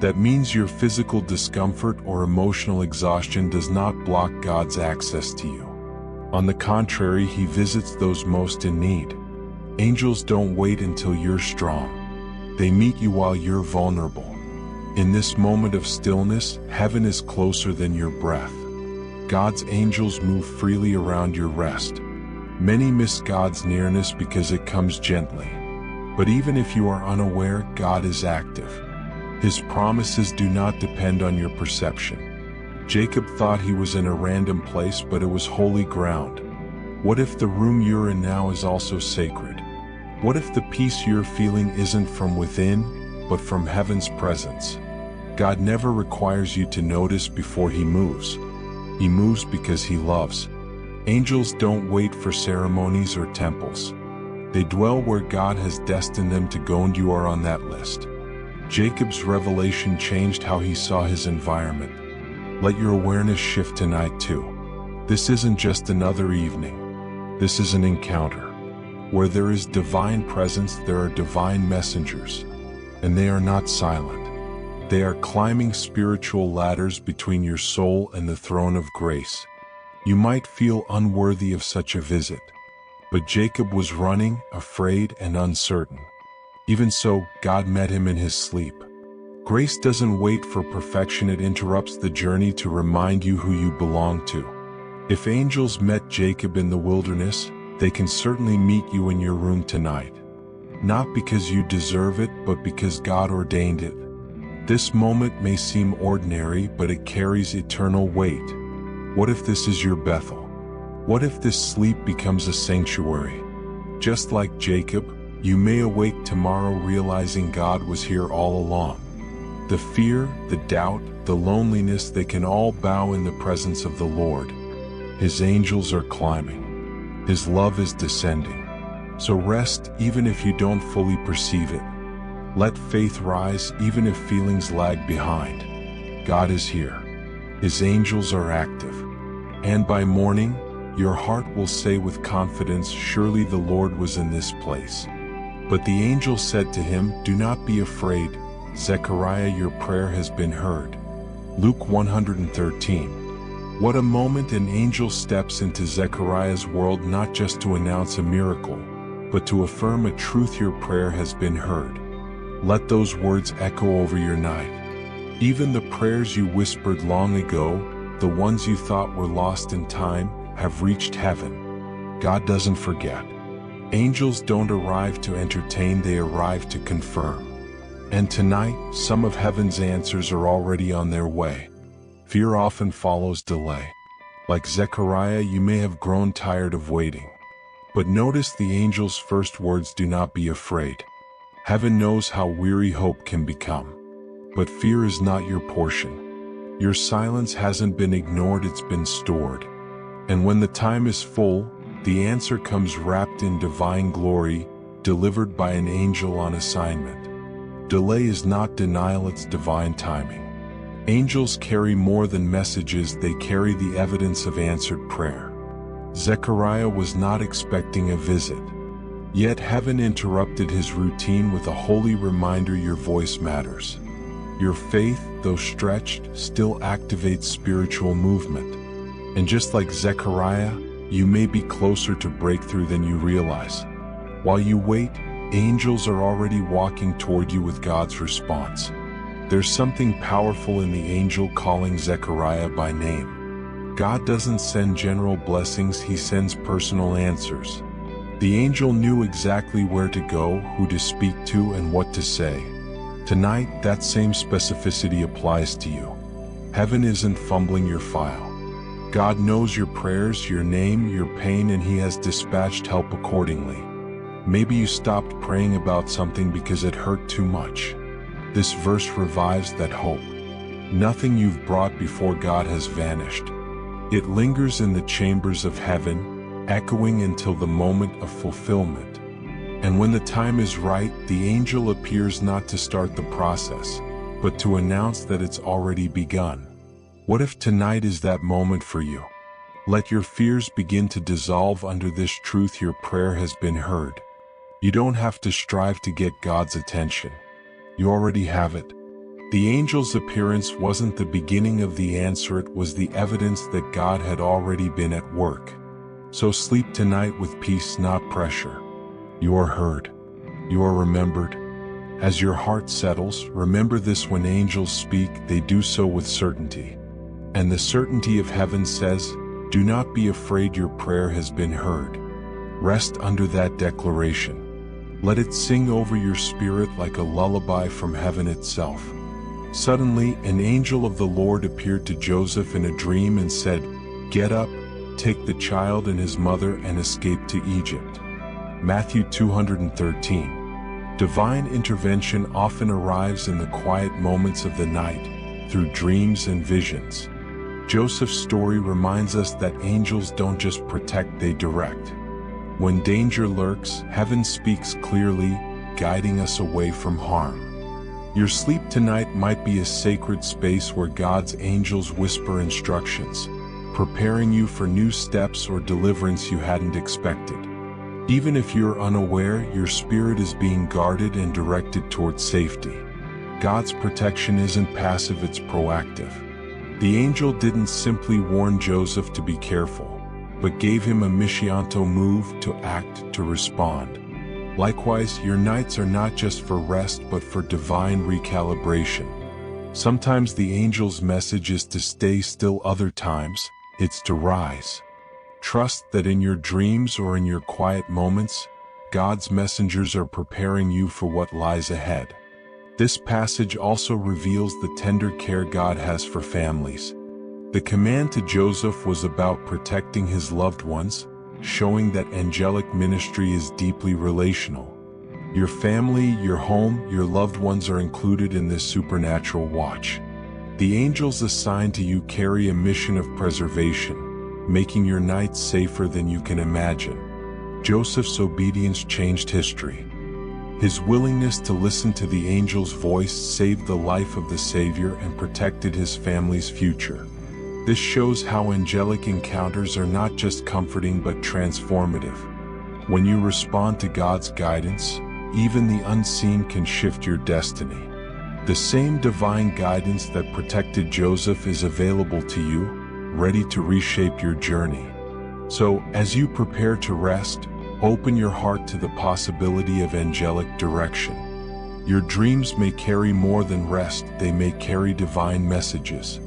That means your physical discomfort or emotional exhaustion does not block God's access to you. On the contrary, he visits those most in need. Angels don't wait until you're strong. They meet you while you're vulnerable. In this moment of stillness, heaven is closer than your breath. God's angels move freely around your rest. Many miss God's nearness because it comes gently. But even if you are unaware, God is active. His promises do not depend on your perception. Jacob thought he was in a random place, but it was holy ground. What if the room you're in now is also sacred? What if the peace you're feeling isn't from within, but from heaven's presence? God never requires you to notice before he moves. He moves because he loves. Angels don't wait for ceremonies or temples. They dwell where God has destined them to go, and you are on that list. Jacob's revelation changed how he saw his environment. Let your awareness shift tonight too. This isn't just another evening. This is an encounter. Where there is divine presence, there are divine messengers. And they are not silent. They are climbing spiritual ladders between your soul and the throne of grace. You might feel unworthy of such a visit. But Jacob was running, afraid, and uncertain. Even so, God met him in his sleep. Grace doesn't wait for perfection, it interrupts the journey to remind you who you belong to. If angels met Jacob in the wilderness, they can certainly meet you in your room tonight. Not because you deserve it, but because God ordained it. This moment may seem ordinary, but it carries eternal weight. What if this is your Bethel? What if this sleep becomes a sanctuary? Just like Jacob, you may awake tomorrow realizing God was here all along. The fear, the doubt, the loneliness, they can all bow in the presence of the Lord. His angels are climbing. His love is descending. So rest even if you don't fully perceive it. Let faith rise even if feelings lag behind. God is here. His angels are active. And by morning, your heart will say with confidence, "Surely the Lord was in this place." But the angel said to him, "Do not be afraid, Zechariah, your prayer has been heard." Luke 113. What a moment! An angel steps into Zechariah's world not just to announce a miracle, but to affirm a truth: your prayer has been heard. Let those words echo over your night. Even the prayers you whispered long ago, the ones you thought were lost in time, have reached heaven. God doesn't forget. Angels don't arrive to entertain, they arrive to confirm. And tonight, some of heaven's answers are already on their way. Fear often follows delay. Like Zechariah, you may have grown tired of waiting. But notice the angel's first words: "Do not be afraid." Heaven knows how weary hope can become. But fear is not your portion. Your silence hasn't been ignored, it's been stored. And when the time is full, the answer comes wrapped in divine glory, delivered by an angel on assignment. Delay is not denial, it's divine timing. Angels carry more than messages, they carry the evidence of answered prayer. Zechariah was not expecting a visit. Yet heaven interrupted his routine with a holy reminder: your voice matters. Your faith, though stretched, still activates spiritual movement. And just like Zechariah, you may be closer to breakthrough than you realize. While you wait, angels are already walking toward you with God's response. There's something powerful in the angel calling Zechariah by name. God doesn't send general blessings, he sends personal answers. The angel knew exactly where to go, who to speak to, and what to say. Tonight, that same specificity applies to you. Heaven isn't fumbling your file. God knows your prayers, your name, your pain, and he has dispatched help accordingly. Maybe you stopped praying about something because it hurt too much. This verse revives that hope. Nothing you've brought before God has vanished. It lingers in the chambers of heaven, echoing until the moment of fulfillment. And when the time is right, the angel appears not to start the process, but to announce that it's already begun. What if tonight is that moment for you? Let your fears begin to dissolve under this truth: your prayer has been heard. You don't have to strive to get God's attention. You already have it. The angel's appearance wasn't the beginning of the answer, it was the evidence that God had already been at work. So sleep tonight with peace, not pressure. You are heard. You are remembered. As your heart settles, remember this: when angels speak, they do so with certainty. And the certainty of heaven says, do not be afraid, your prayer has been heard. Rest under that declaration. Let it sing over your spirit like a lullaby from heaven itself. Suddenly, an angel of the Lord appeared to Joseph in a dream and said, "Get up, take the child and his mother and escape to Egypt." Matthew 213. Divine intervention often arrives in the quiet moments of the night, through dreams and visions. Joseph's story reminds us that angels don't just protect, they direct. When danger lurks, heaven speaks clearly, guiding us away from harm. Your sleep tonight might be a sacred space where God's angels whisper instructions, preparing you for new steps or deliverance you hadn't expected. Even if you're unaware, your spirit is being guarded and directed towards safety. God's protection isn't passive, it's proactive. The angel didn't simply warn Joseph to be careful, but gave him a missionto move, to act, to respond. Likewise, your nights are not just for rest but for divine recalibration. Sometimes the angel's message is to stay still, other times, it's to rise. Trust that in your dreams or in your quiet moments, God's messengers are preparing you for what lies ahead. This passage also reveals the tender care God has for families. The command to Joseph was about protecting his loved ones, showing that angelic ministry is deeply relational. Your family, your home, your loved ones are included in this supernatural watch. The angels assigned to you carry a mission of preservation, making your nights safer than you can imagine. Joseph's obedience changed history. His willingness to listen to the angel's voice saved the life of the Savior and protected his family's future. This shows how angelic encounters are not just comforting but transformative. When you respond to God's guidance, even the unseen can shift your destiny. The same divine guidance that protected Joseph is available to you, ready to reshape your journey. So, as you prepare to rest, open your heart to the possibility of angelic direction. Your dreams may carry more than rest, they may carry divine messages.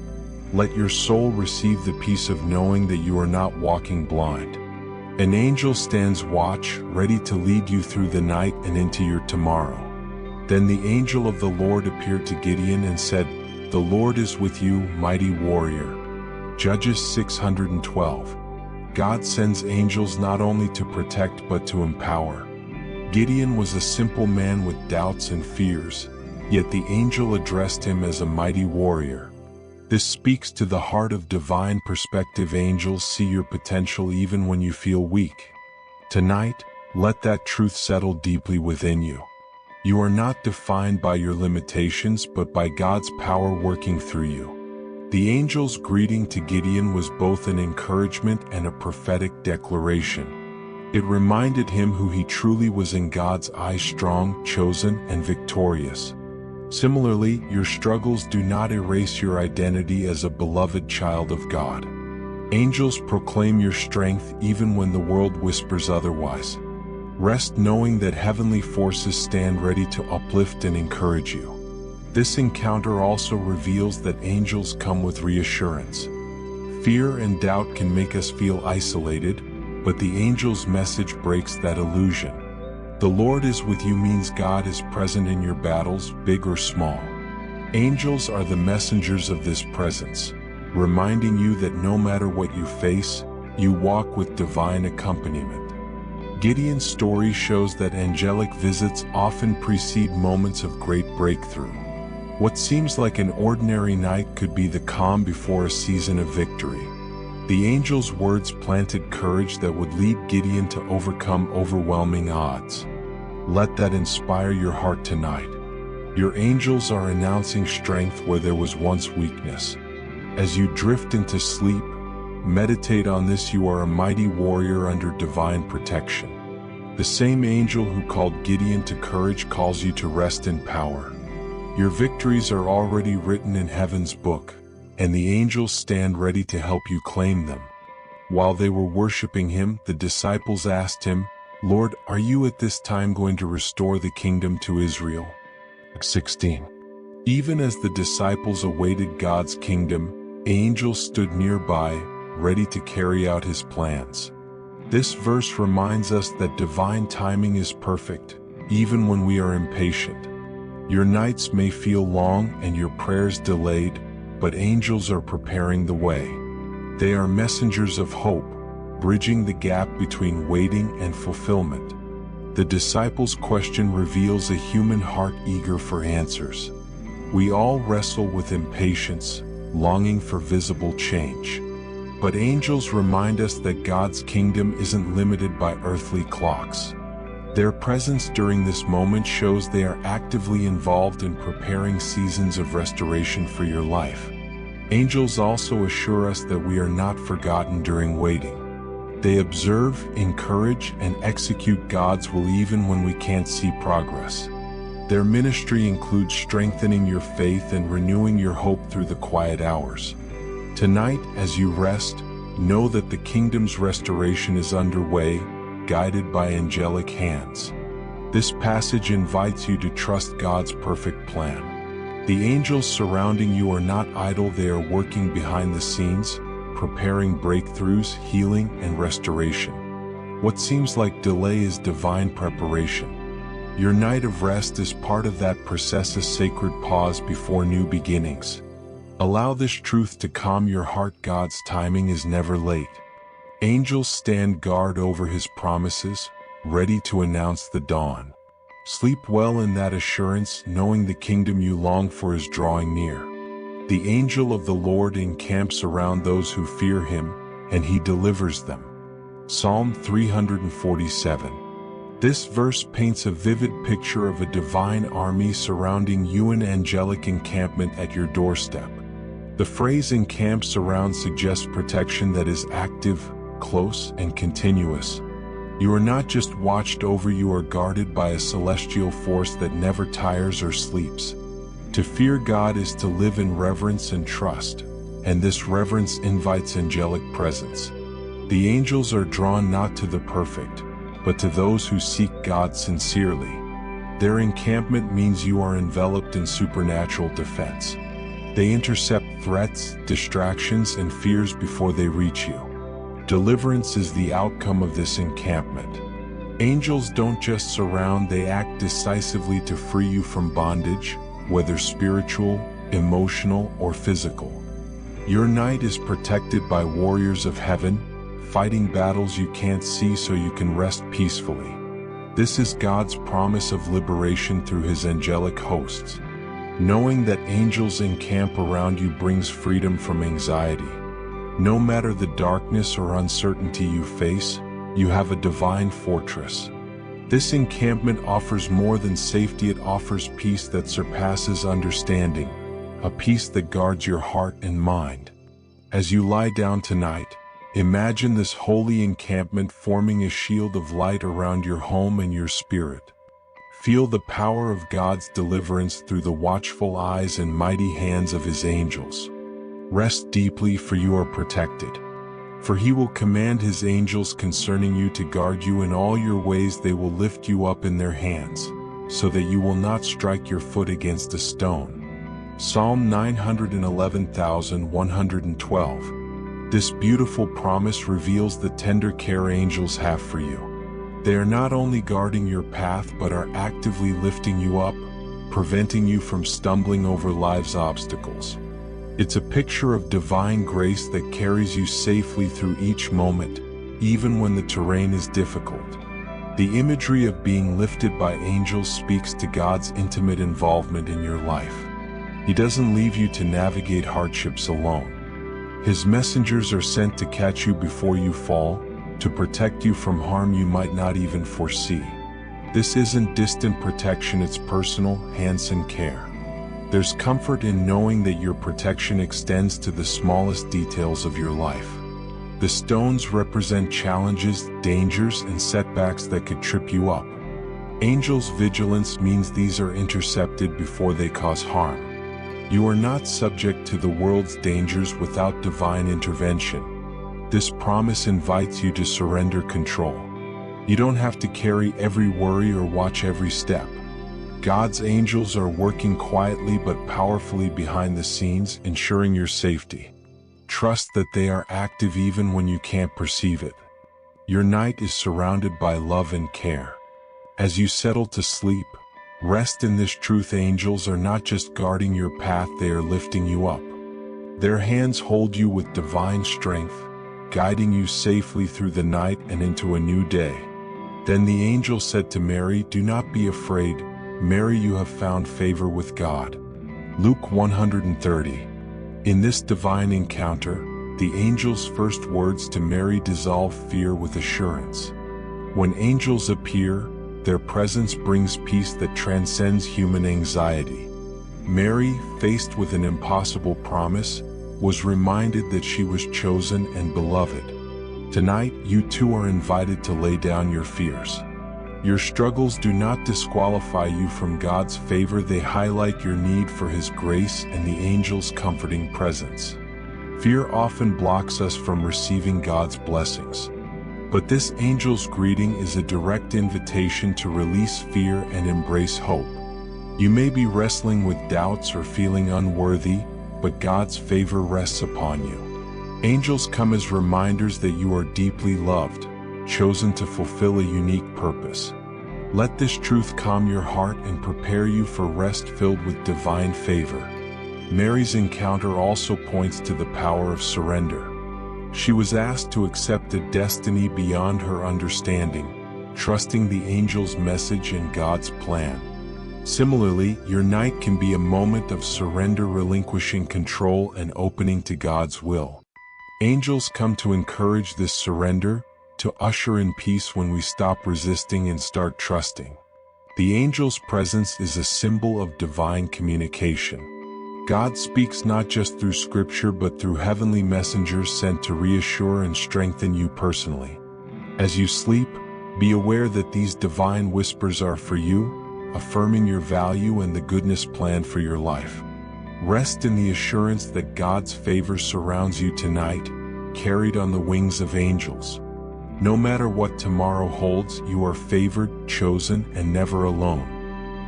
Let your soul receive the peace of knowing that you are not walking blind. An angel stands watch, ready to lead you through the night and into your tomorrow. Then the angel of the Lord appeared to Gideon and said, "The Lord is with you, mighty warrior." Judges 612. God sends angels not only to protect but to empower. Gideon was a simple man with doubts and fears, yet the angel addressed him as a mighty warrior. This speaks to the heart of divine perspective. Angels see your potential even when you feel weak. Tonight, let that truth settle deeply within you. You are not defined by your limitations but by God's power working through you. The angel's greeting to Gideon was both an encouragement and a prophetic declaration. It reminded him who he truly was in God's eyes: strong, chosen, and victorious. Similarly, your struggles do not erase your identity as a beloved child of God. Angels proclaim your strength even when the world whispers otherwise. Rest knowing that heavenly forces stand ready to uplift and encourage you. This encounter also reveals that angels come with reassurance. Fear and doubt can make us feel isolated, but the angel's message breaks that illusion. The Lord is with you means God is present in your battles, big or small. Angels are the messengers of this presence, reminding you that no matter what you face, you walk with divine accompaniment. Gideon's story shows that angelic visits often precede moments of great breakthrough. What seems like an ordinary night could be the calm before a season of victory. The angel's words planted courage that would lead Gideon to overcome overwhelming odds. Let that inspire your heart tonight. Your angels are announcing strength where there was once weakness. As you drift into sleep, meditate on this: you are a mighty warrior under divine protection. The same angel who called Gideon to courage calls you to rest in power. Your victories are already written in heaven's book, and the angels stand ready to help you claim them. While they were worshiping him, the disciples asked him, "Lord, are you at this time going to restore the kingdom to Israel?" 16. Even as the disciples awaited God's kingdom, angels stood nearby, ready to carry out his plans. This verse reminds us that divine timing is perfect, even when we are impatient. Your nights may feel long and your prayers delayed, but angels are preparing the way. They are messengers of hope, bridging the gap between waiting and fulfillment. The disciples' question reveals a human heart eager for answers. We all wrestle with impatience, longing for visible change. But angels remind us that God's kingdom isn't limited by earthly clocks. Their presence during this moment shows they are actively involved in preparing seasons of restoration for your life. Angels also assure us that we are not forgotten during waiting. They observe, encourage, and execute God's will even when we can't see progress. Their ministry includes strengthening your faith and renewing your hope through the quiet hours. Tonight, as you rest, know that the kingdom's restoration is underway, guided by angelic hands. This passage invites you to trust God's perfect plan. The angels surrounding you are not idle; they are working behind the scenes, preparing breakthroughs, healing, and restoration. What seems like delay is divine preparation. Your night of rest is part of that process, a sacred pause before new beginnings. Allow this truth to calm your heart: God's timing is never late. Angels stand guard over his promises, ready to announce the dawn. Sleep well in that assurance, knowing the kingdom you long for is drawing near. The angel of the Lord encamps around those who fear him, and he delivers them. Psalm 347. This verse paints a vivid picture of a divine army surrounding you, an angelic encampment at your doorstep. The phrase "encamps around" suggests protection that is active, close, and continuous. You are not just watched over, you are guarded by a celestial force that never tires or sleeps. To fear God is to live in reverence and trust, and this reverence invites angelic presence. The angels are drawn not to the perfect, but to those who seek God sincerely. Their encampment means you are enveloped in supernatural defense. They intercept threats, distractions, and fears before they reach you. Deliverance is the outcome of this encampment. Angels don't just surround, they act decisively to free you from bondage, whether spiritual, emotional, or physical. Your night is protected by warriors of heaven, fighting battles you can't see so you can rest peacefully. This is God's promise of liberation through his angelic hosts. Knowing that angels encamp around you brings freedom from anxiety. No matter the darkness or uncertainty you face, you have a divine fortress. This encampment offers more than safety, it offers peace that surpasses understanding, a peace that guards your heart and mind. As you lie down tonight, Imagine this holy encampment forming a shield of light around your home and your spirit. Feel the power of God's deliverance through the watchful eyes and mighty hands of His angels. Rest deeply, for you are protected. For He will command His angels concerning you to guard you in all your ways. They will lift you up in their hands, so that you will not strike your foot against a stone. Psalm 911:112. This beautiful promise reveals the tender care angels have for you. They are not only guarding your path but are actively lifting you up, preventing you from stumbling over life's obstacles. It's a picture of divine grace that carries you safely through each moment, even when the terrain is difficult. The imagery of being lifted by angels speaks to God's intimate involvement in your life. He doesn't leave you to navigate hardships alone. His messengers are sent to catch you before you fall, to protect you from harm you might not even foresee. This isn't distant protection, it's personal, hands-on care. There's comfort in knowing that your protection extends to the smallest details of your life. The stones represent challenges, dangers, and setbacks that could trip you up. Angels' vigilance means these are intercepted before they cause harm. You are not subject to the world's dangers without divine intervention. This promise invites you to surrender control. You don't have to carry every worry or watch every step. God's angels are working quietly but powerfully behind the scenes, ensuring your safety. Trust that they are active even when you can't perceive it. Your night is surrounded by love and care. As you settle to sleep, rest in this truth. Angels are not just guarding your path, they are lifting you up. Their hands hold you with divine strength, guiding you safely through the night and into a new day. Then the angel said to Mary, "Do not be afraid, Mary, you have found favor with God." Luke 130. In this divine encounter, the angel's first words to Mary dissolve fear with assurance. When angels appear, their presence brings peace that transcends human anxiety. Mary, faced with an impossible promise, was reminded that she was chosen and beloved. Tonight, you too are invited to lay down your fears. Your struggles do not disqualify you from God's favor, they highlight your need for His grace and the angel's comforting presence. Fear often blocks us from receiving God's blessings. But this angel's greeting is a direct invitation to release fear and embrace hope. You may be wrestling with doubts or feeling unworthy, but God's favor rests upon you. Angels come as reminders that you are deeply loved, chosen to fulfill a unique purpose. Let this truth calm your heart and prepare you for rest filled with divine favor. Mary's encounter also points to the power of surrender. She was asked to accept a destiny beyond her understanding, trusting the angel's message and God's plan. Similarly, your night can be a moment of surrender, relinquishing control and opening to God's will. Angels come to encourage this surrender, to usher in peace when we stop resisting and start trusting. The angel's presence is a symbol of divine communication. God speaks not just through Scripture but through heavenly messengers sent to reassure and strengthen you personally. As you sleep, be aware that these divine whispers are for you, affirming your value and the goodness planned for your life. Rest in the assurance that God's favor surrounds you tonight, carried on the wings of angels. No matter what tomorrow holds, you are favored, chosen, and never alone.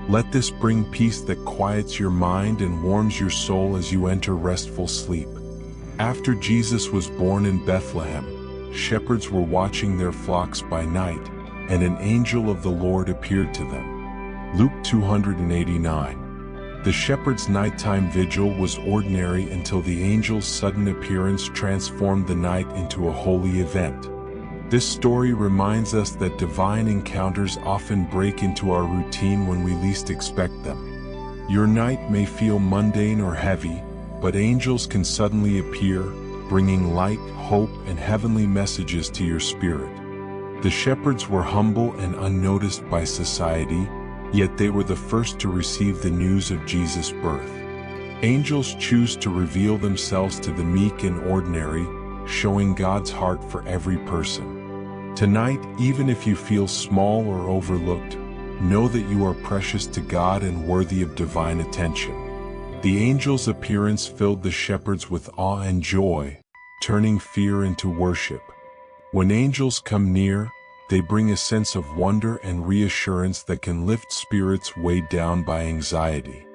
Let this bring peace that quiets your mind and warms your soul as you enter restful sleep. After Jesus was born in Bethlehem, shepherds were watching their flocks by night, and an angel of the Lord appeared to them. Luke 289. The shepherd's nighttime vigil was ordinary until the angel's sudden appearance transformed the night into a holy event. This story reminds us that divine encounters often break into our routine when we least expect them. Your night may feel mundane or heavy, but angels can suddenly appear, bringing light, hope, and heavenly messages to your spirit. The shepherds were humble and unnoticed by society, yet they were the first to receive the news of Jesus' birth. Angels choose to reveal themselves to the meek and ordinary, showing God's heart for every person. Tonight, even if you feel small or overlooked, know that you are precious to God and worthy of divine attention. The angel's appearance filled the shepherds with awe and joy, turning fear into worship. When angels come near, they bring a sense of wonder and reassurance that can lift spirits weighed down by anxiety.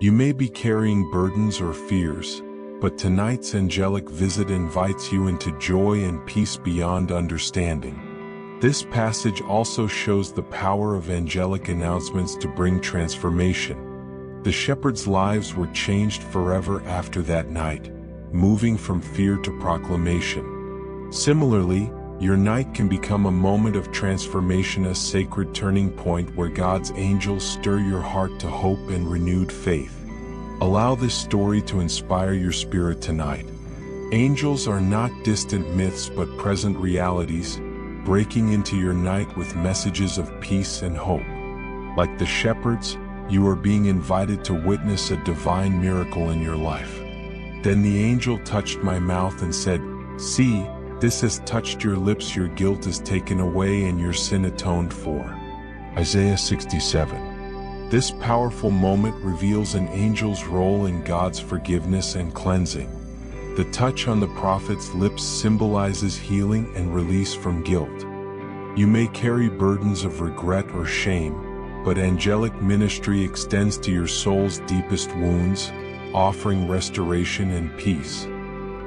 You may be carrying burdens or fears, but tonight's angelic visit invites you into joy and peace beyond understanding. This passage also shows the power of angelic announcements to bring transformation. The shepherds' lives were changed forever after that night, moving from fear to proclamation. Similarly, your night can become a moment of transformation, a sacred turning point where God's angels stir your heart to hope and renewed faith. Allow this story to inspire your spirit tonight. Angels are not distant myths but present realities, breaking into your night with messages of peace and hope. Like the shepherds, you are being invited to witness a divine miracle in your life. Then the angel touched my mouth and said, "See, this has touched your lips, your guilt is taken away and your sin atoned for." Isaiah 67. This powerful moment reveals an angel's role in God's forgiveness and cleansing. The touch on the prophet's lips symbolizes healing and release from guilt. You may carry burdens of regret or shame, but angelic ministry extends to your soul's deepest wounds, offering restoration and peace.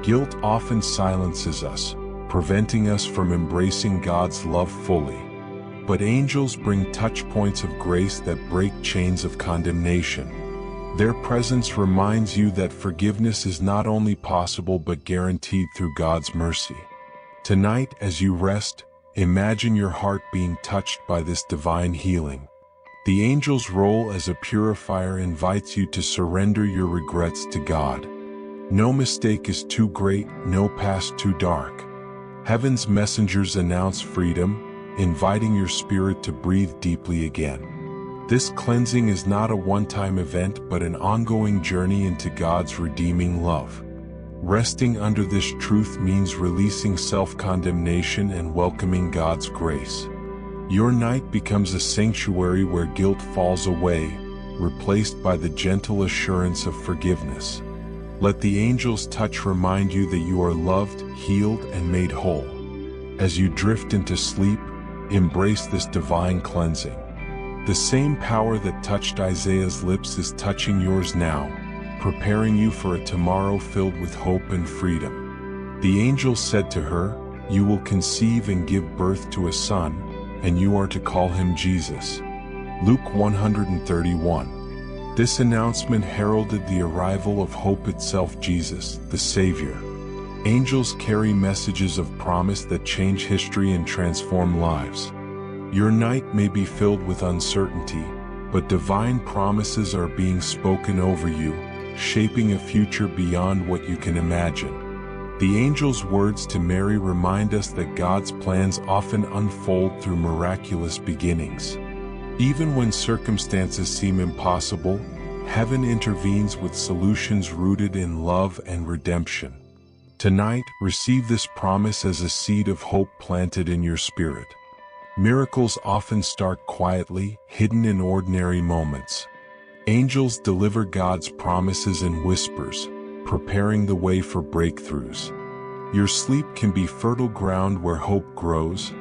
Guilt often silences us, preventing us from embracing God's love fully. But angels bring touch points of grace that break chains of condemnation. Their presence reminds you that forgiveness is not only possible but guaranteed through God's mercy. Tonight, as you rest, imagine your heart being touched by this divine healing. The angel's role as a purifier invites you to surrender your regrets to God. No mistake is too great, no past too dark. Heaven's messengers announce freedom, inviting your spirit to breathe deeply again. This cleansing is not a one-time event but an ongoing journey into God's redeeming love. Resting under this truth means releasing self-condemnation and welcoming God's grace. Your night becomes a sanctuary where guilt falls away, replaced by the gentle assurance of forgiveness. Let the angel's touch remind you that you are loved, healed, and made whole. As you drift into sleep, embrace this divine cleansing. The same power that touched Isaiah's lips is touching yours now, preparing you for a tomorrow filled with hope and freedom. The angel said to her, "You will conceive and give birth to a son, and you are to call him Jesus." Luke 131. This announcement heralded the arrival of hope itself, Jesus, the Savior. Angels carry messages of promise that change history and transform lives. Your night may be filled with uncertainty, but divine promises are being spoken over you, shaping a future beyond what you can imagine. The angel's words to Mary remind us that God's plans often unfold through miraculous beginnings. Even when circumstances seem impossible, heaven intervenes with solutions rooted in love and redemption. Tonight, receive this promise as a seed of hope planted in your spirit. Miracles often start quietly, hidden in ordinary moments. Angels deliver God's promises in whispers, preparing the way for breakthroughs. Your sleep can be fertile ground where hope grows,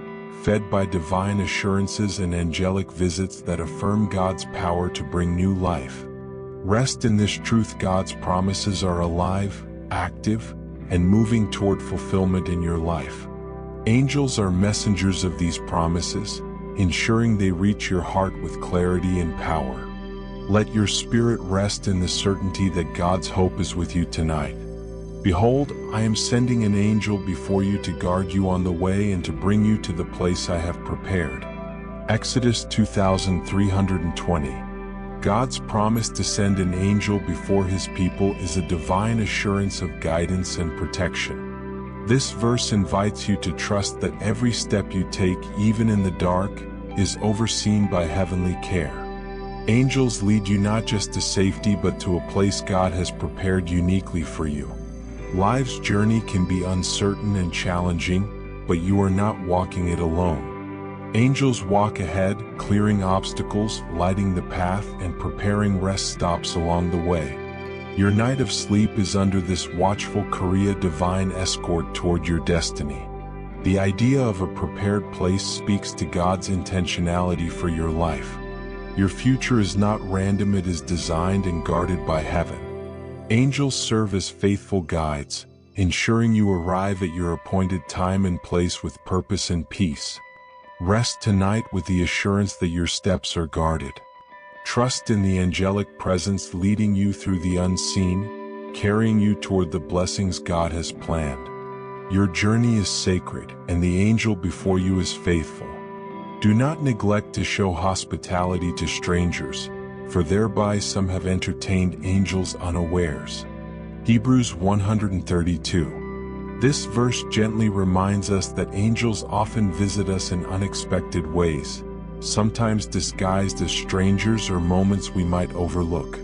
fed by divine assurances and angelic visits that affirm God's power to bring new life. Rest in this truth: God's promises are alive, active, and moving toward fulfillment in your life. Angels are messengers of these promises, ensuring they reach your heart with clarity and power. Let your spirit rest in the certainty that God's hope is with you tonight. Behold, I am sending an angel before you to guard you on the way and to bring you to the place I have prepared. Exodus 2320. God's promise to send an angel before his people is a divine assurance of guidance and protection. This verse invites you to trust that every step you take, even in the dark, is overseen by heavenly care. Angels lead you not just to safety but to a place God has prepared uniquely for you. Life's journey can be uncertain and challenging, but you are not walking it alone. Angels walk ahead, clearing obstacles, lighting the path, and preparing rest stops along the way. Your night of sleep is under this watchful Korea divine escort toward your destiny. The idea of a prepared place speaks to God's intentionality for your life. Your future is not random, it is designed and guarded by heaven. Angels serve as faithful guides, ensuring you arrive at your appointed time and place with purpose and peace. Rest tonight with the assurance that your steps are guarded. Trust in the angelic presence leading you through the unseen, carrying you toward the blessings God has planned. Your journey is sacred, and the angel before you is faithful. Do not neglect to show hospitality to strangers, for thereby some have entertained angels unawares. Hebrews 132. This verse gently reminds us that angels often visit us in unexpected ways, sometimes disguised as strangers or moments we might overlook.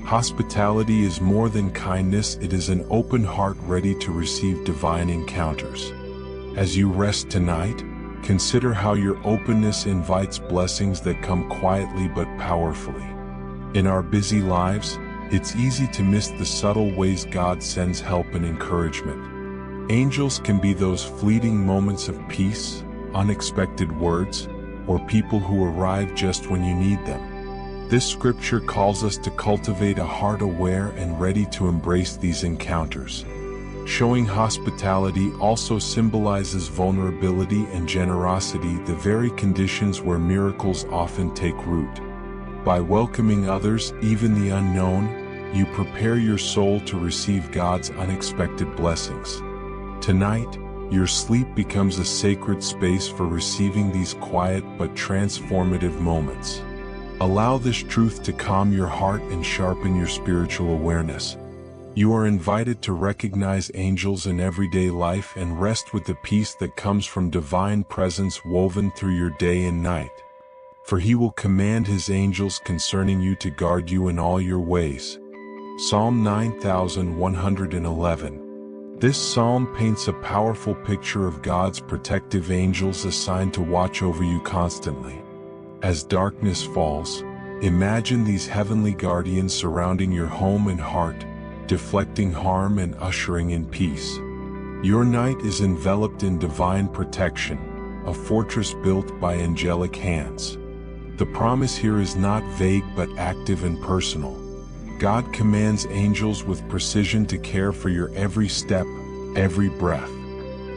Hospitality is more than kindness, it is an open heart ready to receive divine encounters. As you rest tonight, consider how your openness invites blessings that come quietly but powerfully. In our busy lives, it's easy to miss the subtle ways God sends help and encouragement. Angels can be those fleeting moments of peace, unexpected words, or people who arrive just when you need them. This scripture calls us to cultivate a heart aware and ready to embrace these encounters. Showing hospitality also symbolizes vulnerability and generosity, the very conditions where miracles often take root. By welcoming others, even the unknown, you prepare your soul to receive God's unexpected blessings. Tonight, your sleep becomes a sacred space for receiving these quiet but transformative moments. Allow this truth to calm your heart and sharpen your spiritual awareness. You are invited to recognize angels in everyday life and rest with the peace that comes from divine presence woven through your day and night. For he will command his angels concerning you to guard you in all your ways. Psalm 9111. This psalm paints a powerful picture of God's protective angels assigned to watch over you constantly. As darkness falls, imagine these heavenly guardians surrounding your home and heart, deflecting harm and ushering in peace. Your night is enveloped in divine protection, a fortress built by angelic hands. The promise here is not vague but active and personal. God commands angels with precision to care for your every step, every breath.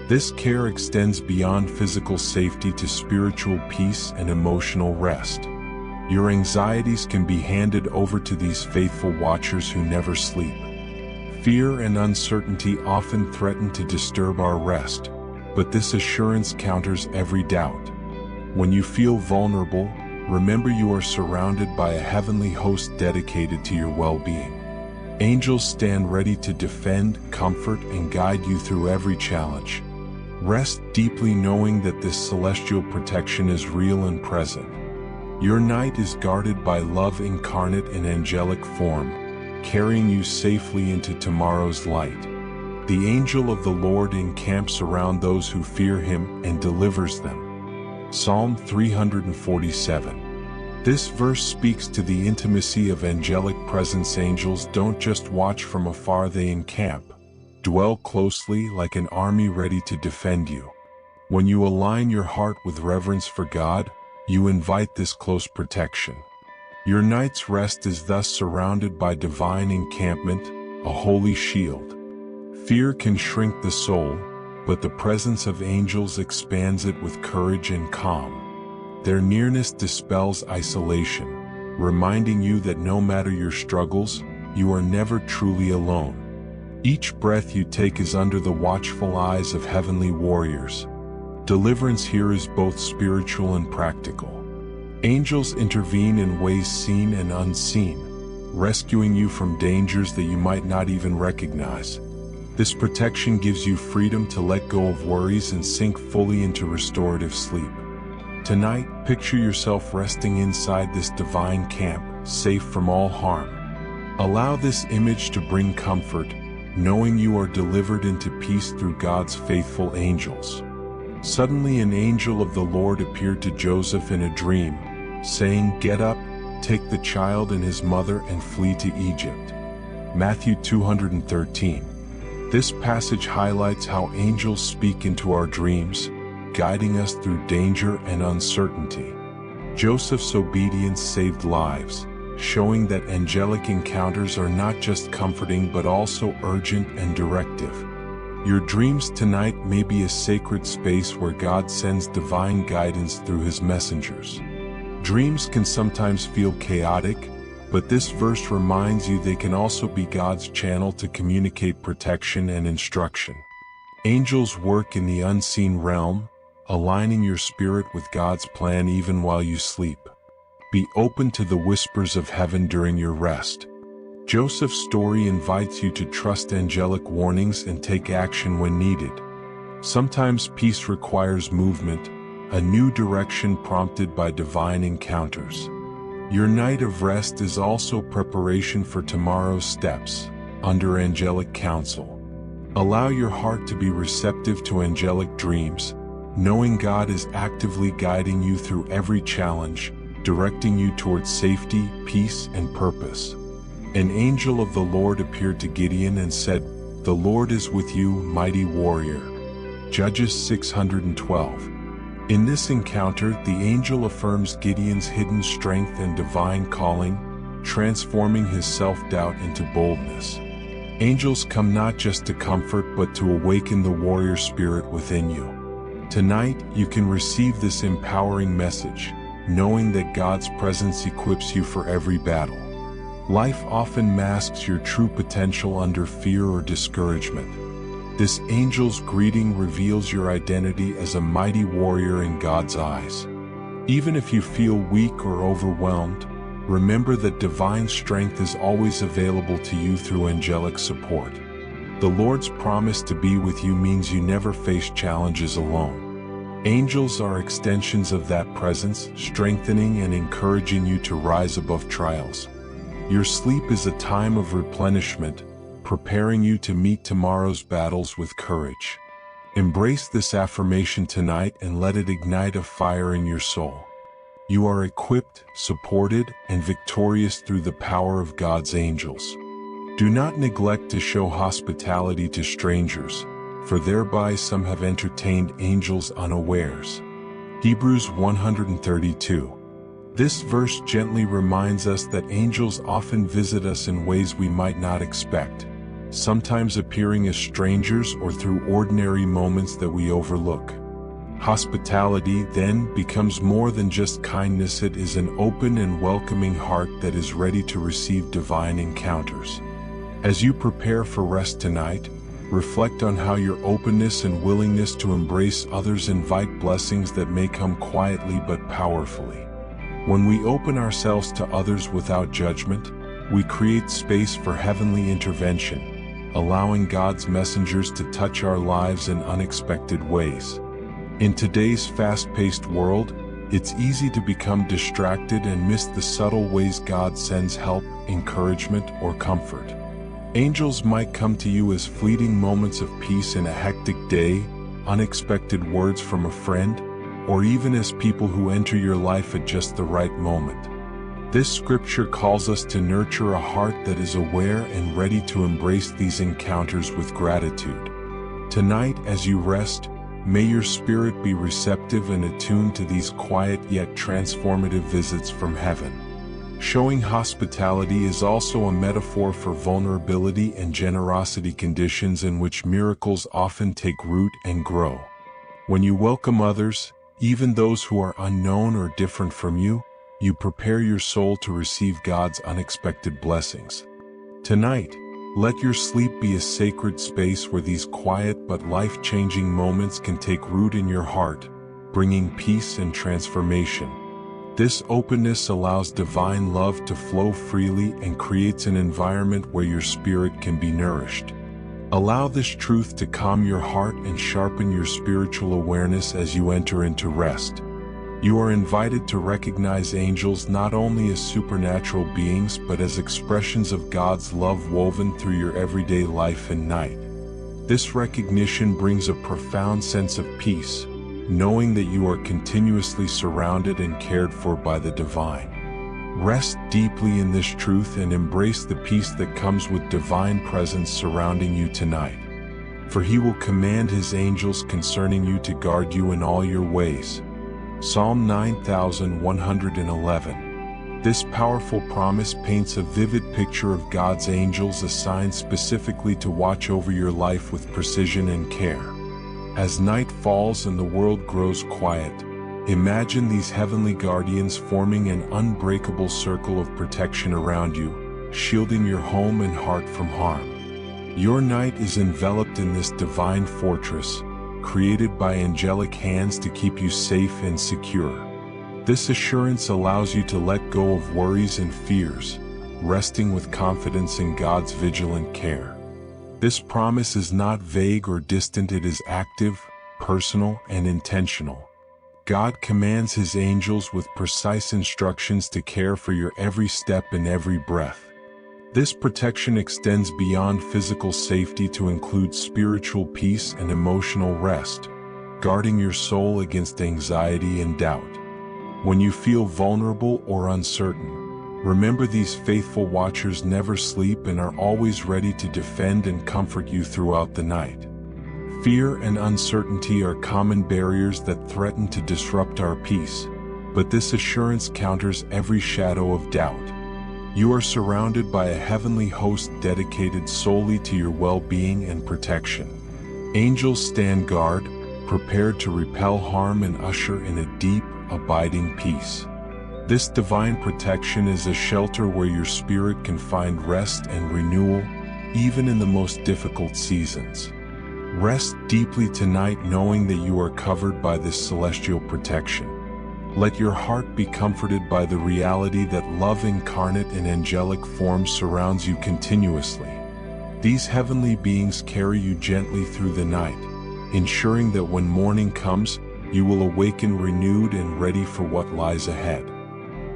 This care extends beyond physical safety to spiritual peace and emotional rest. Your anxieties can be handed over to these faithful watchers who never sleep. Fear and uncertainty often threaten to disturb our rest, but this assurance counters every doubt. When you feel vulnerable, remember you are surrounded by a heavenly host dedicated to your well-being. Angels stand ready to defend, comfort, and guide you through every challenge. Rest deeply knowing that this celestial protection is real and present. Your night is guarded by love incarnate in angelic form, carrying you safely into tomorrow's light. The angel of the Lord encamps around those who fear him and delivers them. Psalm 347. This verse speaks to the intimacy of angelic presence. Angels don't just watch from afar, they encamp, dwell closely like an army ready to defend you. When you align your heart with reverence for God, you invite this close protection. Your night's rest is thus surrounded by divine encampment, a holy shield. Fear can shrink the soul, but the presence of angels expands it with courage and calm. Their nearness dispels isolation, reminding you that no matter your struggles, you are never truly alone. Each breath you take is under the watchful eyes of heavenly warriors. Deliverance here is both spiritual and practical. Angels intervene in ways seen and unseen, rescuing you from dangers that you might not even recognize. This protection gives you freedom to let go of worries and sink fully into restorative sleep. Tonight, picture yourself resting inside this divine camp, safe from all harm. Allow this image to bring comfort, knowing you are delivered into peace through God's faithful angels. Suddenly an angel of the Lord appeared to Joseph in a dream, saying, "Get up, take the child and his mother and flee to Egypt." Matthew 213. This passage highlights how angels speak into our dreams, guiding us through danger and uncertainty. Joseph's obedience saved lives, showing that angelic encounters are not just comforting but also urgent and directive. Your dreams tonight may be a sacred space where God sends divine guidance through His messengers. Dreams can sometimes feel chaotic, but this verse reminds you they can also be God's channel to communicate protection and instruction. Angels work in the unseen realm, aligning your spirit with God's plan even while you sleep. Be open to the whispers of heaven during your rest. Joseph's story invites you to trust angelic warnings and take action when needed. Sometimes peace requires movement, a new direction prompted by divine encounters. Your night of rest is also preparation for tomorrow's steps, under angelic counsel. Allow your heart to be receptive to angelic dreams, knowing God is actively guiding you through every challenge, directing you towards safety, peace, and purpose. An angel of the Lord appeared to Gideon and said, "The Lord is with you, mighty warrior." Judges 612. In this encounter, the angel affirms Gideon's hidden strength and divine calling, transforming his self-doubt into boldness. Angels come not just to comfort but to awaken the warrior spirit within you. Tonight, you can receive this empowering message, knowing that God's presence equips you for every battle. Life often masks your true potential under fear or discouragement. This angel's greeting reveals your identity as a mighty warrior in God's eyes. Even if you feel weak or overwhelmed, remember that divine strength is always available to you through angelic support. The Lord's promise to be with you means you never face challenges alone. Angels are extensions of that presence, strengthening and encouraging you to rise above trials. Your sleep is a time of replenishment, preparing you to meet tomorrow's battles with courage. Embrace this affirmation tonight and let it ignite a fire in your soul. You are equipped, supported, and victorious through the power of God's angels. Do not neglect to show hospitality to strangers, for thereby some have entertained angels unawares. Hebrews 132. This verse gently reminds us that angels often visit us in ways we might not expect, sometimes appearing as strangers or through ordinary moments that we overlook. Hospitality then becomes more than just kindness. It is an open and welcoming heart that is ready to receive divine encounters. As you prepare for rest tonight, reflect on how your openness and willingness to embrace others invite blessings that may come quietly but powerfully. When we open ourselves to others without judgment, we create space for heavenly intervention, allowing God's messengers to touch our lives in unexpected ways. In today's fast-paced world, it's easy to become distracted and miss the subtle ways God sends help, encouragement, or comfort. Angels might come to you as fleeting moments of peace in a hectic day, unexpected words from a friend, or even as people who enter your life at just the right moment. This scripture calls us to nurture a heart that is aware and ready to embrace these encounters with gratitude. Tonight, as you rest, may your spirit be receptive and attuned to these quiet yet transformative visits from heaven. Showing hospitality is also a metaphor for vulnerability and generosity, conditions in which miracles often take root and grow. When you welcome others, even those who are unknown or different from you, you prepare your soul to receive God's unexpected blessings. Tonight, let your sleep be a sacred space where these quiet but life-changing moments can take root in your heart, bringing peace and transformation. This openness allows divine love to flow freely and creates an environment where your spirit can be nourished. Allow this truth to calm your heart and sharpen your spiritual awareness as you enter into rest. You are invited to recognize angels not only as supernatural beings but as expressions of God's love woven through your everyday life and night. This recognition brings a profound sense of peace, knowing that you are continuously surrounded and cared for by the divine. Rest deeply in this truth and embrace the peace that comes with divine presence surrounding you tonight. For he will command his angels concerning you to guard you in all your ways. Psalm 9111. This powerful promise paints a vivid picture of God's angels assigned specifically to watch over your life with precision and care. As night falls and the world grows quiet, imagine these heavenly guardians forming an unbreakable circle of protection around you, shielding your home and heart from harm. Your night is enveloped in this divine fortress, created by angelic hands to keep you safe and secure. This assurance allows you to let go of worries and fears, resting with confidence in God's vigilant care. This promise is not vague or distant, it is active, personal, and intentional. God commands his angels with precise instructions to care for your every step and every breath. This protection extends beyond physical safety to include spiritual peace and emotional rest, guarding your soul against anxiety and doubt. When you feel vulnerable or uncertain, remember these faithful watchers never sleep and are always ready to defend and comfort you throughout the night. Fear and uncertainty are common barriers that threaten to disrupt our peace, but this assurance counters every shadow of doubt. You are surrounded by a heavenly host dedicated solely to your well-being and protection. Angels stand guard, prepared to repel harm and usher in a deep, abiding peace. This divine protection is a shelter where your spirit can find rest and renewal, even in the most difficult seasons. Rest deeply tonight knowing that you are covered by this celestial protection. Let your heart be comforted by the reality that love incarnate in angelic form surrounds you continuously. These heavenly beings carry you gently through the night, ensuring that when morning comes, you will awaken renewed and ready for what lies ahead.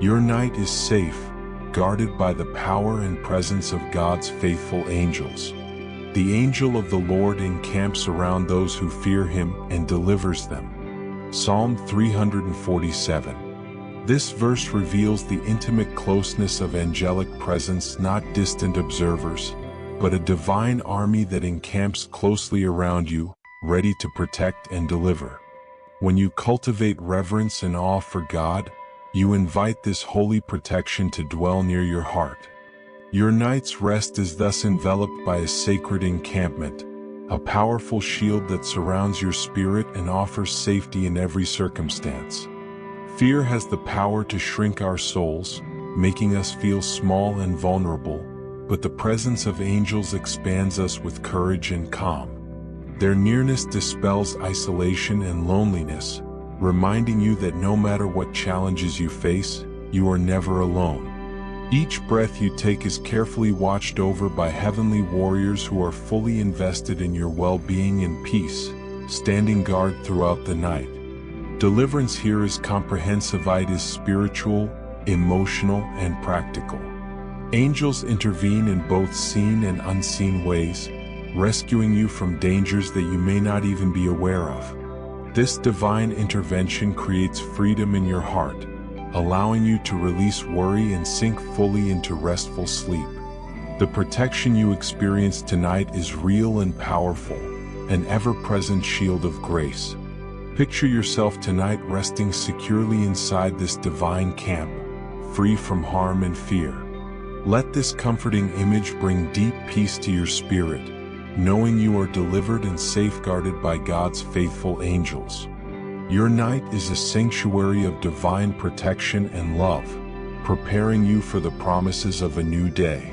Your night is safe, guarded by the power and presence of God's faithful angels. The angel of the Lord encamps around those who fear him and delivers them. Psalm 347. This verse reveals the intimate closeness of angelic presence, not distant observers, but a divine army that encamps closely around you, ready to protect and deliver. When you cultivate reverence and awe for God, you invite this holy protection to dwell near your heart. Your night's rest is thus enveloped by a sacred encampment, a powerful shield that surrounds your spirit and offers safety in every circumstance. Fear has the power to shrink our souls, making us feel small and vulnerable, but the presence of angels expands us with courage and calm. Their nearness dispels isolation and loneliness, reminding you that no matter what challenges you face, you are never alone. Each breath you take is carefully watched over by heavenly warriors who are fully invested in your well-being and peace, standing guard throughout the night. Deliverance here is comprehensive. It is spiritual, emotional, and practical. Angels intervene in both seen and unseen ways, rescuing you from dangers that you may not even be aware of. This divine intervention creates freedom in your heart, allowing you to release worry and sink fully into restful sleep. The protection you experience tonight is real and powerful, an ever-present shield of grace. Picture yourself tonight resting securely inside this divine camp, free from harm and fear. Let this comforting image bring deep peace to your spirit, knowing you are delivered and safeguarded by God's faithful angels. Your night is a sanctuary of divine protection and love, preparing you for the promises of a new day.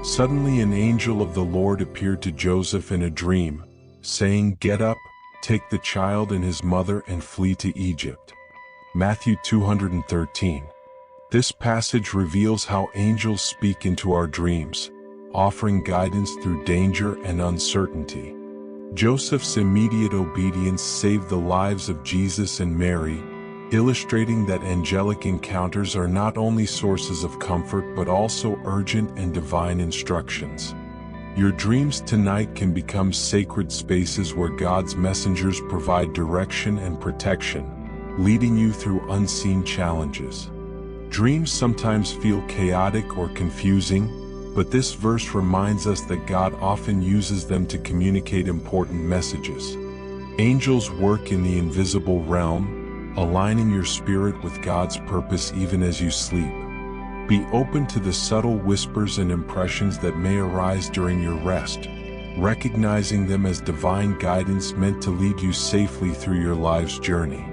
Suddenly an angel of the Lord appeared to Joseph in a dream, saying, "Get up, take the child and his mother and flee to Egypt." Matthew 213. This passage reveals how angels speak into our dreams, offering guidance through danger and uncertainty. Joseph's immediate obedience saved the lives of Jesus and Mary, illustrating that angelic encounters are not only sources of comfort but also urgent and divine instructions. Your dreams tonight can become sacred spaces where God's messengers provide direction and protection, leading you through unseen challenges. Dreams sometimes feel chaotic or confusing, but this verse reminds us that God often uses them to communicate important messages. Angels work in the invisible realm, aligning your spirit with God's purpose even as you sleep. Be open to the subtle whispers and impressions that may arise during your rest, recognizing them as divine guidance meant to lead you safely through your life's journey.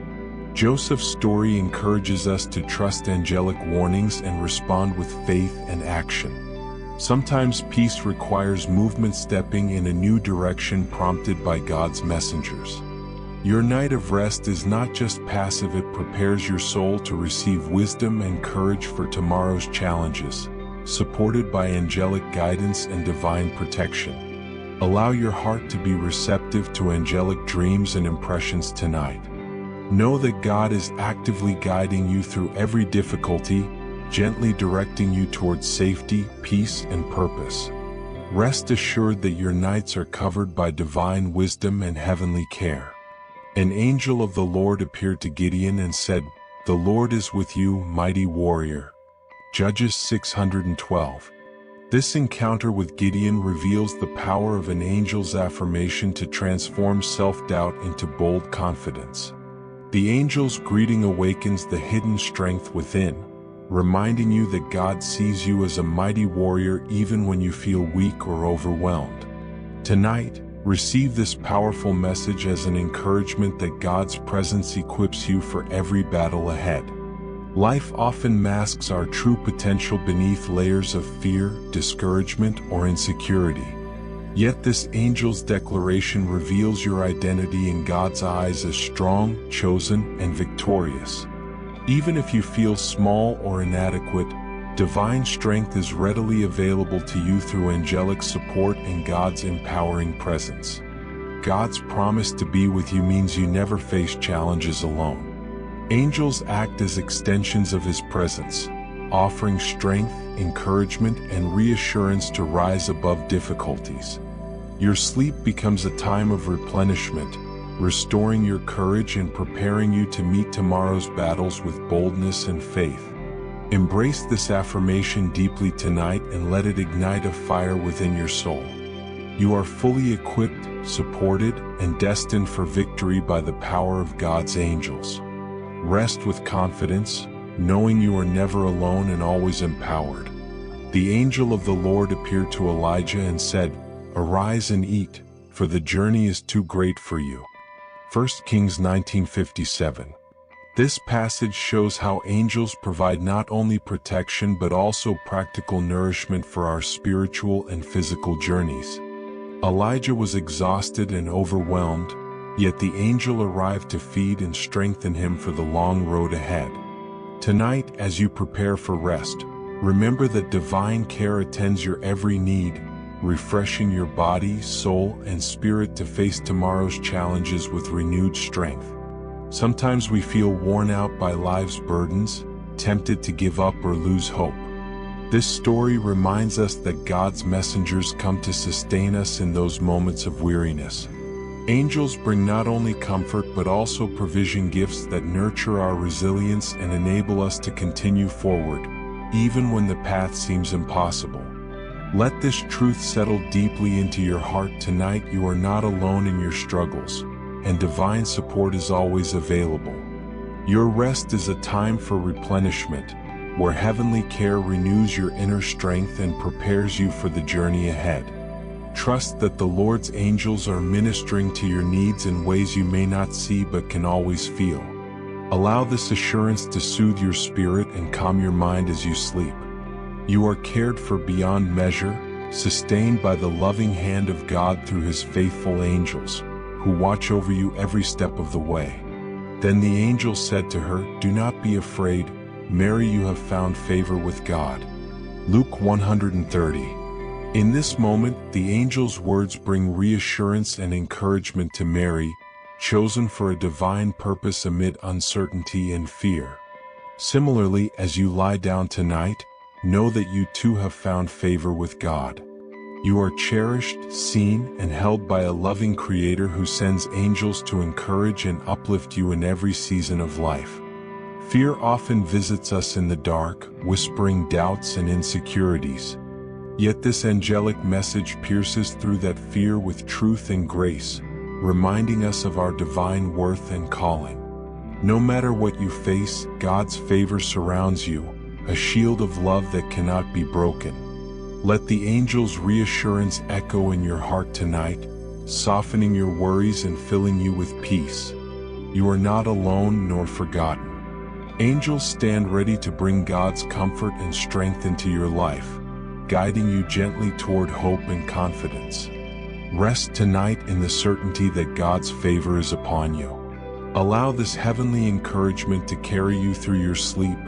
Joseph's story encourages us to trust angelic warnings and respond with faith and action. Sometimes peace requires movement, stepping in a new direction prompted by God's messengers. Your night of rest is not just passive, it prepares your soul to receive wisdom and courage for tomorrow's challenges, supported by angelic guidance and divine protection. Allow your heart to be receptive to angelic dreams and impressions tonight. Know that God is actively guiding you through every difficulty, gently directing you towards safety, peace, and purpose. Rest assured that your nights are covered by divine wisdom and heavenly care. An angel of the Lord appeared to Gideon and said, "The Lord is with you, mighty warrior." Judges 612. This encounter with Gideon reveals the power of an angel's affirmation to transform self-doubt into bold confidence. The angel's greeting awakens the hidden strength within, reminding you that God sees you as a mighty warrior even when you feel weak or overwhelmed. Tonight, receive this powerful message as an encouragement that God's presence equips you for every battle ahead. Life often masks our true potential beneath layers of fear, discouragement, or insecurity. Yet this angel's declaration reveals your identity in God's eyes as strong, chosen, and victorious. Even if you feel small or inadequate, divine strength is readily available to you through angelic support and God's empowering presence. God's promise to be with you means you never face challenges alone. Angels act as extensions of His presence, offering strength, encouragement, and reassurance to rise above difficulties. Your sleep becomes a time of replenishment, restoring your courage and preparing you to meet tomorrow's battles with boldness and faith. Embrace this affirmation deeply tonight and let it ignite a fire within your soul. You are fully equipped, supported, and destined for victory by the power of God's angels. Rest with confidence, knowing you are never alone and always empowered. The angel of the Lord appeared to Elijah and said, "Arise and eat, for the journey is too great for you." 1 Kings 19:57. This passage shows how angels provide not only protection but also practical nourishment for our spiritual and physical journeys. Elijah was exhausted and overwhelmed, yet the angel arrived to feed and strengthen him for the long road ahead. Tonight, as you prepare for rest, remember that divine care attends your every need, refreshing your body, soul, and spirit to face tomorrow's challenges with renewed strength. Sometimes we feel worn out by life's burdens, tempted to give up or lose hope. This story reminds us that God's messengers come to sustain us in those moments of weariness. Angels bring not only comfort but also provision, gifts that nurture our resilience and enable us to continue forward, even when the path seems impossible. Let this truth settle deeply into your heart tonight. You are not alone in your struggles, and divine support is always available. Your rest is a time for replenishment, where heavenly care renews your inner strength and prepares you for the journey ahead. Trust that the Lord's angels are ministering to your needs in ways you may not see but can always feel. Allow this assurance to soothe your spirit and calm your mind as you sleep. You are cared for beyond measure, sustained by the loving hand of God through His faithful angels, who watch over you every step of the way. Then the angel said to her, "Do not be afraid, Mary, you have found favor with God." Luke 130. In this moment, the angel's words bring reassurance and encouragement to Mary, chosen for a divine purpose amid uncertainty and fear. Similarly, as you lie down tonight, know that you too have found favor with God. You are cherished, seen, and held by a loving Creator who sends angels to encourage and uplift you in every season of life. Fear often visits us in the dark, whispering doubts and insecurities. Yet this angelic message pierces through that fear with truth and grace, reminding us of our divine worth and calling. No matter what you face, God's favor surrounds you, a shield of love that cannot be broken. Let the angel's reassurance echo in your heart tonight, softening your worries and filling you with peace. You are not alone nor forgotten. Angels stand ready to bring God's comfort and strength into your life, guiding you gently toward hope and confidence. Rest tonight in the certainty that God's favor is upon you. Allow this heavenly encouragement to carry you through your sleep,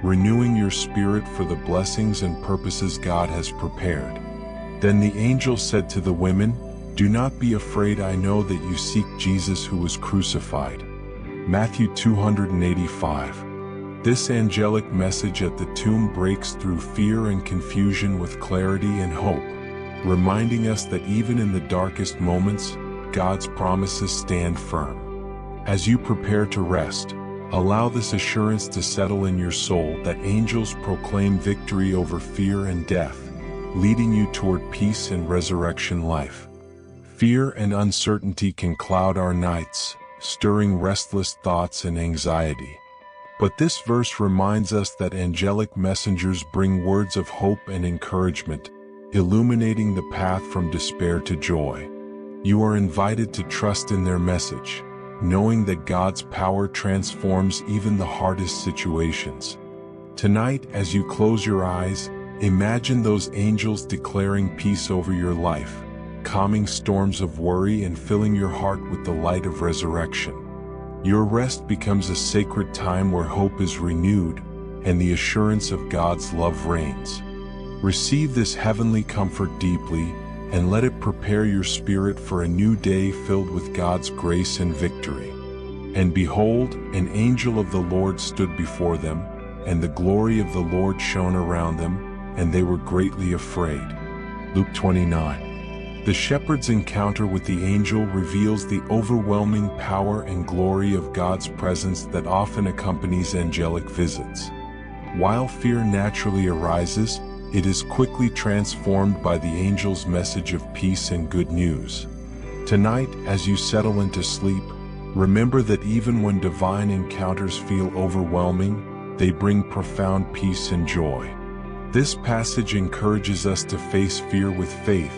renewing your spirit for the blessings and purposes God has prepared. Then the angel said to the women, "Do not be afraid, I know that you seek Jesus who was crucified." Matthew 285. This angelic message at the tomb breaks through fear and confusion with clarity and hope, reminding us that even in the darkest moments, God's promises stand firm. As you prepare to rest, allow this assurance to settle in your soul that angels proclaim victory over fear and death, leading you toward peace and resurrection life. Fear and uncertainty can cloud our nights, stirring restless thoughts and anxiety. But this verse reminds us that angelic messengers bring words of hope and encouragement, illuminating the path from despair to joy. You are invited to trust in their message, knowing that God's power transforms even the hardest situations. Tonight, as you close your eyes, imagine those angels declaring peace over your life, calming storms of worry and filling your heart with the light of resurrection. Your rest becomes a sacred time where hope is renewed and the assurance of God's love reigns. Receive this heavenly comfort deeply and let it prepare your spirit for a new day filled with God's grace and victory. And behold, an angel of the Lord stood before them, and the glory of the Lord shone around them, and they were greatly afraid. Luke 29. The shepherd's encounter with the angel reveals the overwhelming power and glory of God's presence that often accompanies angelic visits. While fear naturally arises, it is quickly transformed by the angel's message of peace and good news. Tonight, as you settle into sleep, remember that even when divine encounters feel overwhelming, they bring profound peace and joy. This passage encourages us to face fear with faith,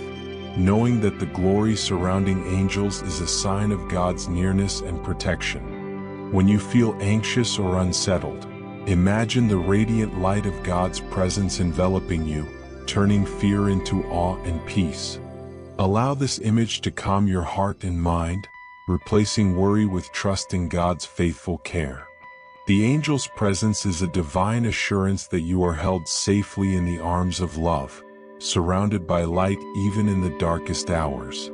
knowing that the glory surrounding angels is a sign of God's nearness and protection. When you feel anxious or unsettled, imagine the radiant light of God's presence enveloping you, turning fear into awe and peace. Allow this image to calm your heart and mind, replacing worry with trust in God's faithful care. The angel's presence is a divine assurance that you are held safely in the arms of love, surrounded by light even in the darkest hours.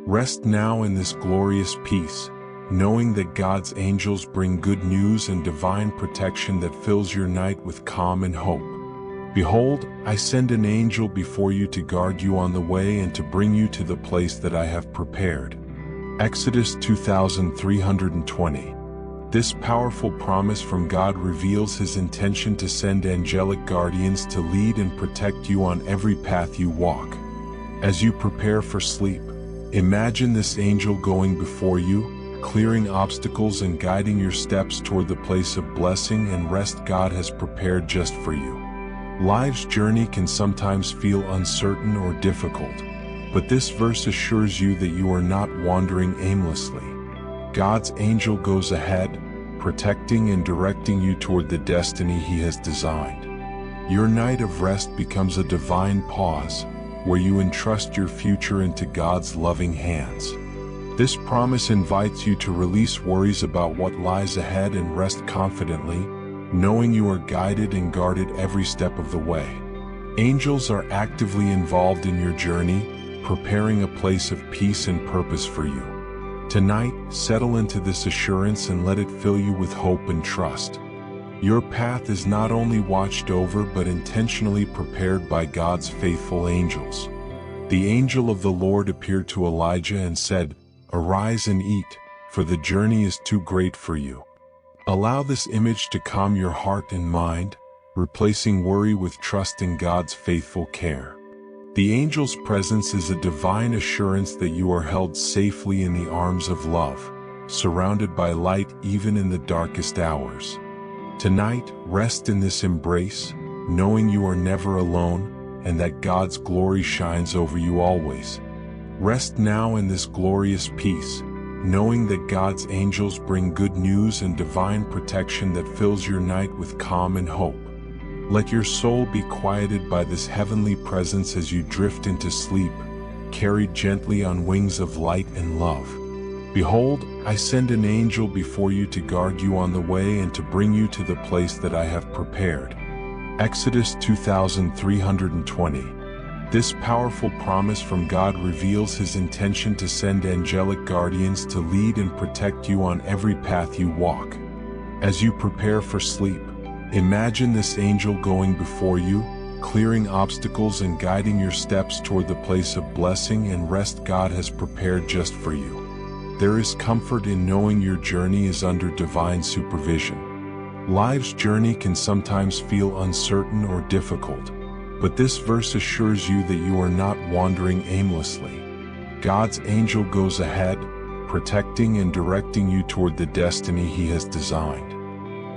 Rest now in this glorious peace, knowing that God's angels bring good news and divine protection that fills your night with calm and hope. Behold, I send an angel before you to guard you on the way and to bring you to the place that I have prepared. Exodus 2320. This powerful promise from God reveals His intention to send angelic guardians to lead and protect you on every path you walk. As you prepare for sleep, imagine this angel going before you, clearing obstacles and guiding your steps toward the place of blessing and rest God has prepared just for you. Life's journey can sometimes feel uncertain or difficult, but this verse assures you that you are not wandering aimlessly. God's angel goes ahead, protecting and directing you toward the destiny He has designed. Your night of rest becomes a divine pause, where you entrust your future into God's loving hands. This promise invites you to release worries about what lies ahead and rest confidently, knowing you are guided and guarded every step of the way. Angels are actively involved in your journey, preparing a place of peace and purpose for you. Tonight, settle into this assurance and let it fill you with hope and trust. Your path is not only watched over but intentionally prepared by God's faithful angels. The angel of the Lord appeared to Elijah and said, "Arise and eat, for the journey is too great for you." Allow this image to calm your heart and mind, replacing worry with trust in God's faithful care. The angel's presence is a divine assurance that you are held safely in the arms of love, surrounded by light even in the darkest hours. Tonight, rest in this embrace, knowing you are never alone, and that God's glory shines over you always. Rest now in this glorious peace, knowing that God's angels bring good news and divine protection that fills your night with calm and hope. Let your soul be quieted by this heavenly presence as you drift into sleep, carried gently on wings of light and love. Behold, I send an angel before you to guard you on the way and to bring you to the place that I have prepared. Exodus 2320. This powerful promise from God reveals His intention to send angelic guardians to lead and protect you on every path you walk. As you prepare for sleep, imagine this angel going before you, clearing obstacles and guiding your steps toward the place of blessing and rest God has prepared just for you. There is comfort in knowing your journey is under divine supervision. Life's journey can sometimes feel uncertain or difficult, but this verse assures you that you are not wandering aimlessly. God's angel goes ahead, protecting and directing you toward the destiny He has designed.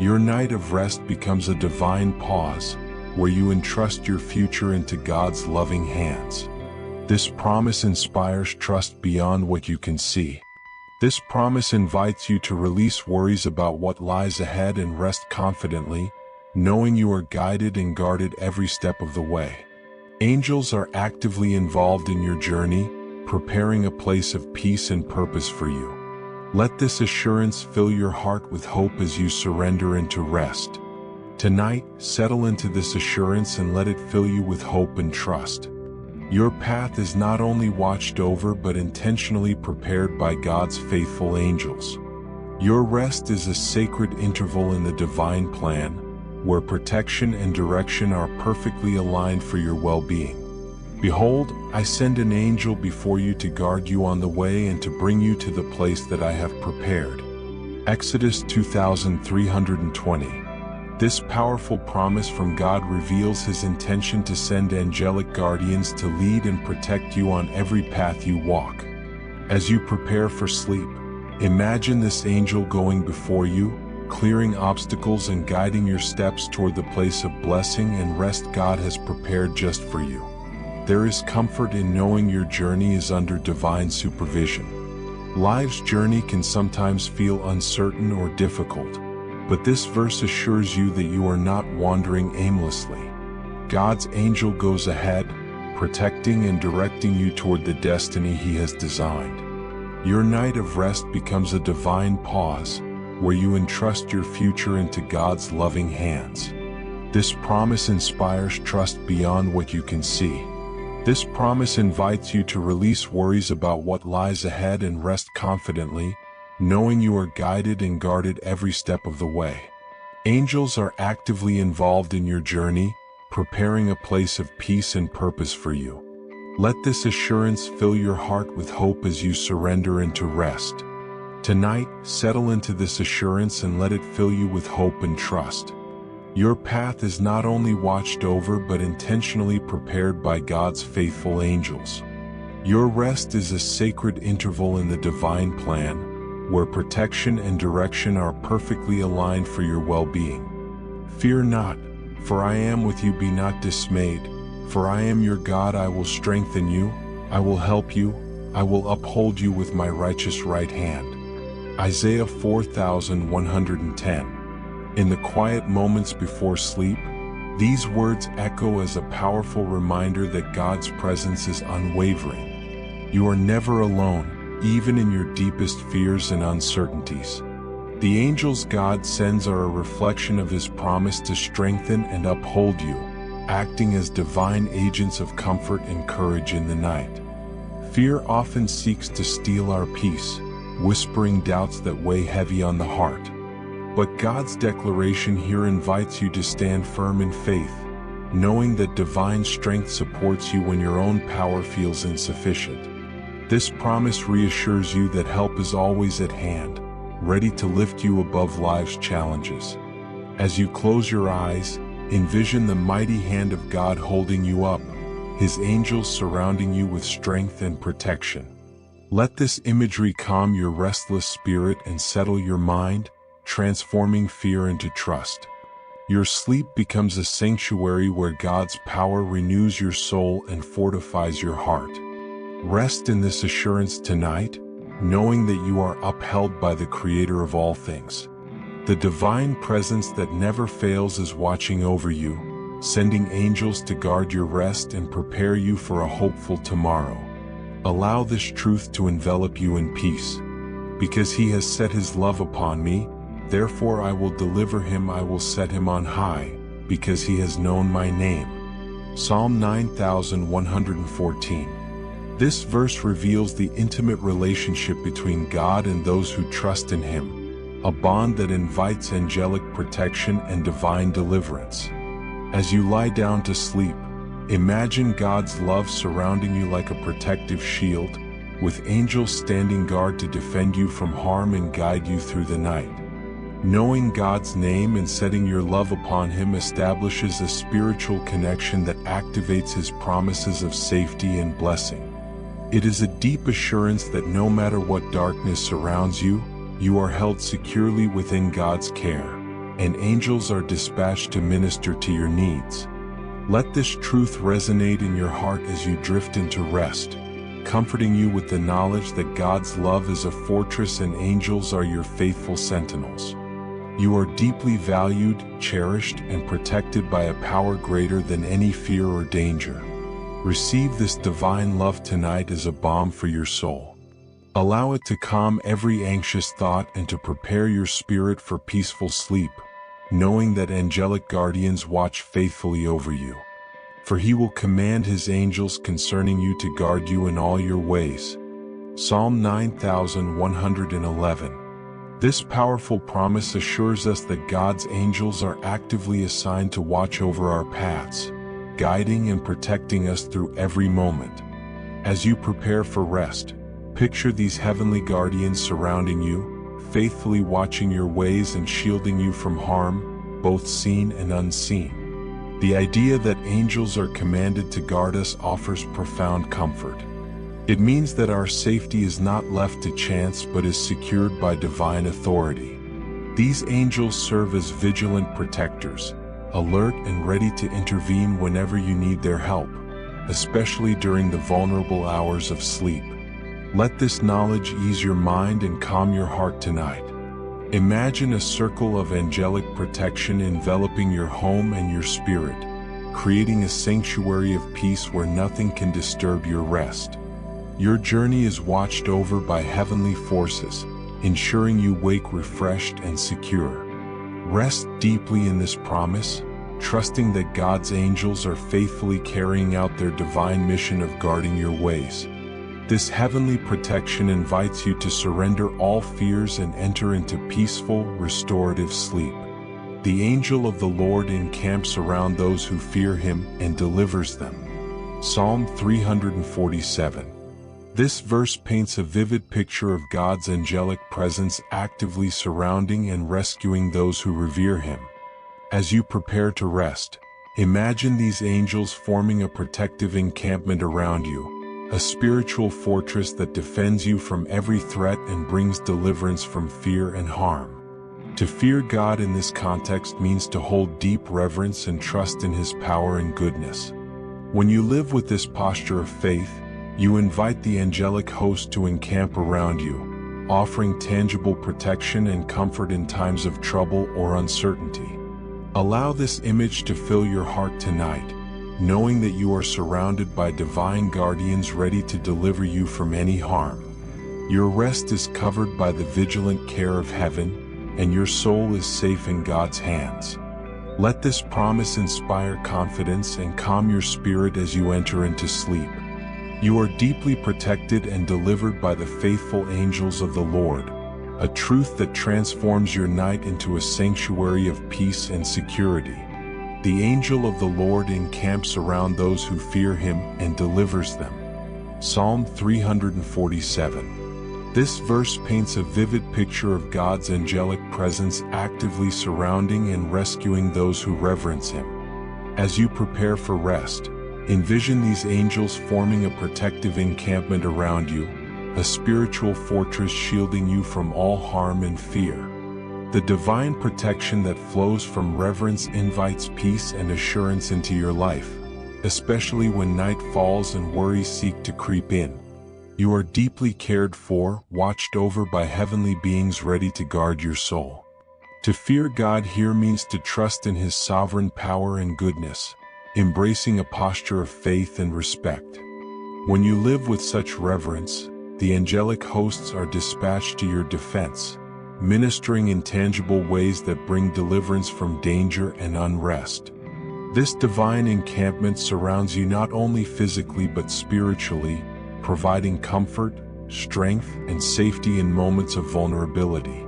Your night of rest becomes a divine pause, where you entrust your future into God's loving hands. This promise inspires trust beyond what you can see. This promise invites you to release worries about what lies ahead and rest confidently, knowing you are guided and guarded every step of the way. Angels are actively involved in your journey, preparing a place of peace and purpose for you. Let this assurance fill your heart with hope as you surrender into rest. Tonight, settle into this assurance and let it fill you with hope and trust. Your path is not only watched over but intentionally prepared by God's faithful angels. Your rest is a sacred interval in the divine plan, where protection and direction are perfectly aligned for your well-being. Behold, I send an angel before you to guard you on the way and to bring you to the place that I have prepared. Exodus 2320. This powerful promise from God reveals His intention to send angelic guardians to lead and protect you on every path you walk. As you prepare for sleep, imagine this angel going before you, clearing obstacles and guiding your steps toward the place of blessing and rest God has prepared just for you. There is comfort in knowing your journey is under divine supervision. Life's journey can sometimes feel uncertain or difficult, but this verse assures you that you are not wandering aimlessly. God's angel goes ahead, protecting and directing you toward the destiny He has designed. Your night of rest becomes a divine pause, where you entrust your future into God's loving hands. This promise inspires trust beyond what you can see. This promise invites you to release worries about what lies ahead and rest confidently, knowing you are guided and guarded every step of the way. Angels are actively involved in your journey, preparing a place of peace and purpose for you. Let this assurance fill your heart with hope as you surrender into rest. Tonight, settle into this assurance and let it fill you with hope and trust. Your path is not only watched over but intentionally prepared by God's faithful angels. Your rest is a sacred interval in the divine plan, where protection and direction are perfectly aligned for your well-being. Fear not, for I am with you. Be not dismayed, for I am your God. I will strengthen you, I will help you, I will uphold you with my righteous right hand. Isaiah 4110. In the quiet moments before sleep, these words echo as a powerful reminder that God's presence is unwavering. You are never alone, even in your deepest fears and uncertainties. The angels God sends are a reflection of His promise to strengthen and uphold you, acting as divine agents of comfort and courage in the night. Fear often seeks to steal our peace, whispering doubts that weigh heavy on the heart. But God's declaration here invites you to stand firm in faith, knowing that divine strength supports you when your own power feels insufficient. This promise reassures you that help is always at hand, ready to lift you above life's challenges. As you close your eyes, envision the mighty hand of God holding you up, His angels surrounding you with strength and protection. Let this imagery calm your restless spirit and settle your mind, transforming fear into trust. Your sleep becomes a sanctuary where God's power renews your soul and fortifies your heart. Rest in this assurance tonight, knowing that you are upheld by the Creator of all things. The divine presence that never fails is watching over you, sending angels to guard your rest and prepare you for a hopeful tomorrow. Allow this truth to envelop you in peace. Because He has set His love upon me, therefore I will deliver him, I will set him on high, because he has known my name. Psalm 9114. This verse reveals the intimate relationship between God and those who trust in Him, a bond that invites angelic protection and divine deliverance. As you lie down to sleep, imagine God's love surrounding you like a protective shield, with angels standing guard to defend you from harm and guide you through the night. Knowing God's name and setting your love upon Him establishes a spiritual connection that activates His promises of safety and blessing. It is a deep assurance that no matter what darkness surrounds you, you are held securely within God's care, and angels are dispatched to minister to your needs. Let this truth resonate in your heart as you drift into rest, comforting you with the knowledge that God's love is a fortress and angels are your faithful sentinels. You are deeply valued, cherished, and protected by a power greater than any fear or danger. Receive this divine love tonight as a balm for your soul. Allow it to calm every anxious thought and to prepare your spirit for peaceful sleep, knowing that angelic guardians watch faithfully over you. For He will command His angels concerning you to guard you in all your ways. Psalm 9111. This powerful promise assures us that God's angels are actively assigned to watch over our paths, guiding and protecting us through every moment. As you prepare for rest, picture these heavenly guardians surrounding you, faithfully watching your ways and shielding you from harm, both seen and unseen. The idea that angels are commanded to guard us offers profound comfort. It means that our safety is not left to chance but is secured by divine authority. These angels serve as vigilant protectors, alert and ready to intervene whenever you need their help, especially during the vulnerable hours of sleep. Let this knowledge ease your mind and calm your heart tonight. Imagine a circle of angelic protection enveloping your home and your spirit, creating a sanctuary of peace where nothing can disturb your rest. Your journey is watched over by heavenly forces, ensuring you wake refreshed and secure. Rest deeply in this promise, trusting that God's angels are faithfully carrying out their divine mission of guarding your ways. This heavenly protection invites you to surrender all fears and enter into peaceful, restorative sleep. The angel of the Lord encamps around those who fear Him and delivers them. Psalm 347. This verse paints a vivid picture of God's angelic presence actively surrounding and rescuing those who revere Him. As you prepare to rest, imagine these angels forming a protective encampment around you, a spiritual fortress that defends you from every threat and brings deliverance from fear and harm. To fear God in this context means to hold deep reverence and trust in His power and goodness. When you live with this posture of faith, you invite the angelic host to encamp around you, offering tangible protection and comfort in times of trouble or uncertainty. Allow this image to fill your heart tonight, knowing that you are surrounded by divine guardians ready to deliver you from any harm. Your rest is covered by the vigilant care of heaven, and your soul is safe in God's hands. Let this promise inspire confidence and calm your spirit as you enter into sleep. You are deeply protected and delivered by the faithful angels of the Lord, a truth that transforms your night into a sanctuary of peace and security. The angel of the Lord encamps around those who fear him and delivers them. Psalm 347. This verse paints a vivid picture of God's angelic presence actively surrounding and rescuing those who reverence him. As you prepare for rest, envision these angels forming a protective encampment around you, a spiritual fortress shielding you from all harm and fear. The divine protection that flows from reverence invites peace and assurance into your life, especially when night falls and worries seek to creep in. You are deeply cared for, watched over by heavenly beings ready to guard your soul. To fear God here means to trust in his sovereign power and goodness, embracing a posture of faith and respect. When you live with such reverence, the angelic hosts are dispatched to your defense, ministering in tangible ways that bring deliverance from danger and unrest. This divine encampment surrounds you not only physically but spiritually, providing comfort, strength, and safety in moments of vulnerability.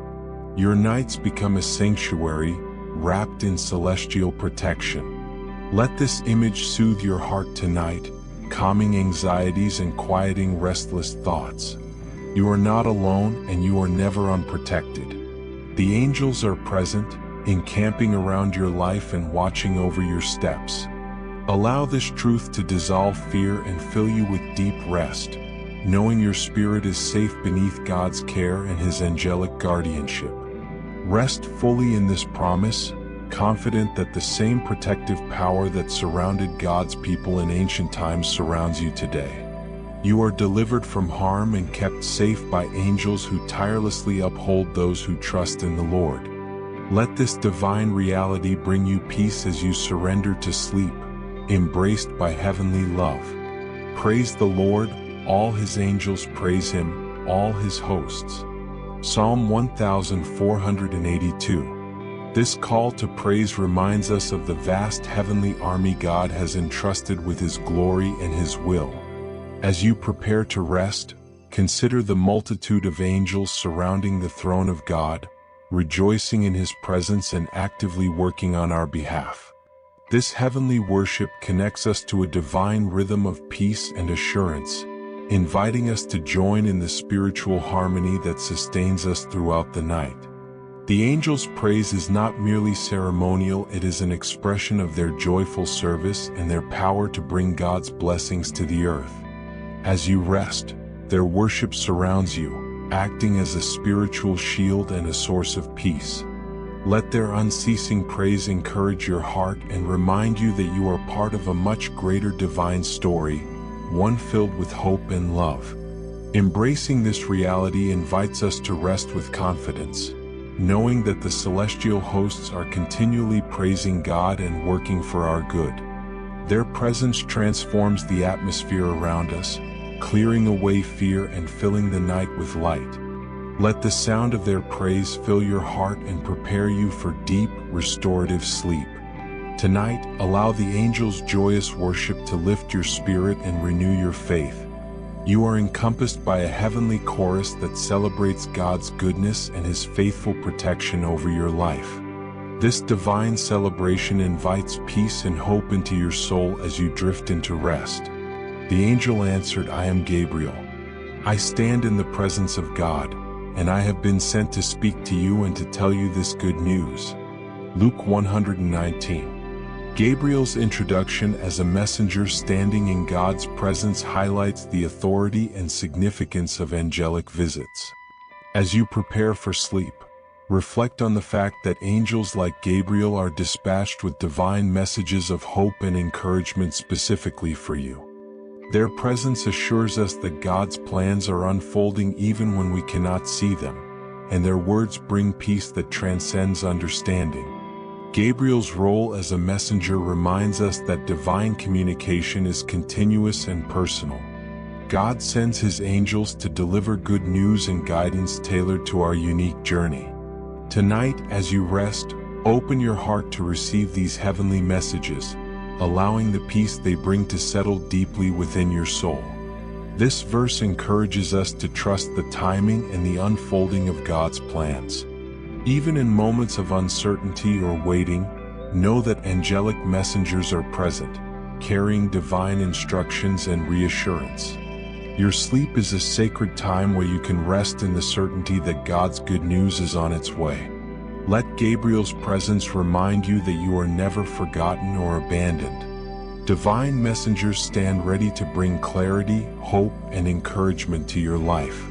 Your nights become a sanctuary, wrapped in celestial protection. Let this image soothe your heart tonight, calming anxieties and quieting restless thoughts. You are not alone and you are never unprotected. The angels are present, encamping around your life and watching over your steps. Allow this truth to dissolve fear and fill you with deep rest, knowing your spirit is safe beneath God's care and his angelic guardianship. Rest fully in this promise, confident that the same protective power that surrounded God's people in ancient times surrounds you today. You are delivered from harm and kept safe by angels who tirelessly uphold those who trust in the Lord. Let this divine reality bring you peace as you surrender to sleep, embraced by heavenly love. Praise the Lord, all his angels praise him, all his hosts. Psalm 1482. This call to praise reminds us of the vast heavenly army God has entrusted with his glory and his will. As you prepare to rest, consider the multitude of angels surrounding the throne of God, rejoicing in his presence and actively working on our behalf. This heavenly worship connects us to a divine rhythm of peace and assurance, inviting us to join in the spiritual harmony that sustains us throughout the night. The angels' praise is not merely ceremonial, it is an expression of their joyful service and their power to bring God's blessings to the earth. As you rest, their worship surrounds you, acting as a spiritual shield and a source of peace. Let their unceasing praise encourage your heart and remind you that you are part of a much greater divine story, one filled with hope and love. Embracing this reality invites us to rest with confidence, knowing that the celestial hosts are continually praising God and working for our good. Their presence transforms the atmosphere around us, clearing away fear and filling the night with light. Let the sound of their praise fill your heart and prepare you for deep, restorative sleep. Tonight, allow the angels' joyous worship to lift your spirit and renew your faith. You are encompassed by a heavenly chorus that celebrates God's goodness and his faithful protection over your life. This divine celebration invites peace and hope into your soul as you drift into rest. The angel answered, "I am Gabriel. I stand in the presence of God, and I have been sent to speak to you and to tell you this good news." Luke 119. Gabriel's introduction as a messenger standing in God's presence highlights the authority and significance of angelic visits. As you prepare for sleep, reflect on the fact that angels like Gabriel are dispatched with divine messages of hope and encouragement specifically for you. Their presence assures us that God's plans are unfolding even when we cannot see them, and their words bring peace that transcends understanding. Gabriel's role as a messenger reminds us that divine communication is continuous and personal. God sends his angels to deliver good news and guidance tailored to our unique journey. Tonight, as you rest, open your heart to receive these heavenly messages, allowing the peace they bring to settle deeply within your soul. This verse encourages us to trust the timing and the unfolding of God's plans. Even in moments of uncertainty or waiting, know that angelic messengers are present, carrying divine instructions and reassurance. Your sleep is a sacred time where you can rest in the certainty that God's good news is on its way. Let Gabriel's presence remind you that you are never forgotten or abandoned. Divine messengers stand ready to bring clarity, hope, and encouragement to your life.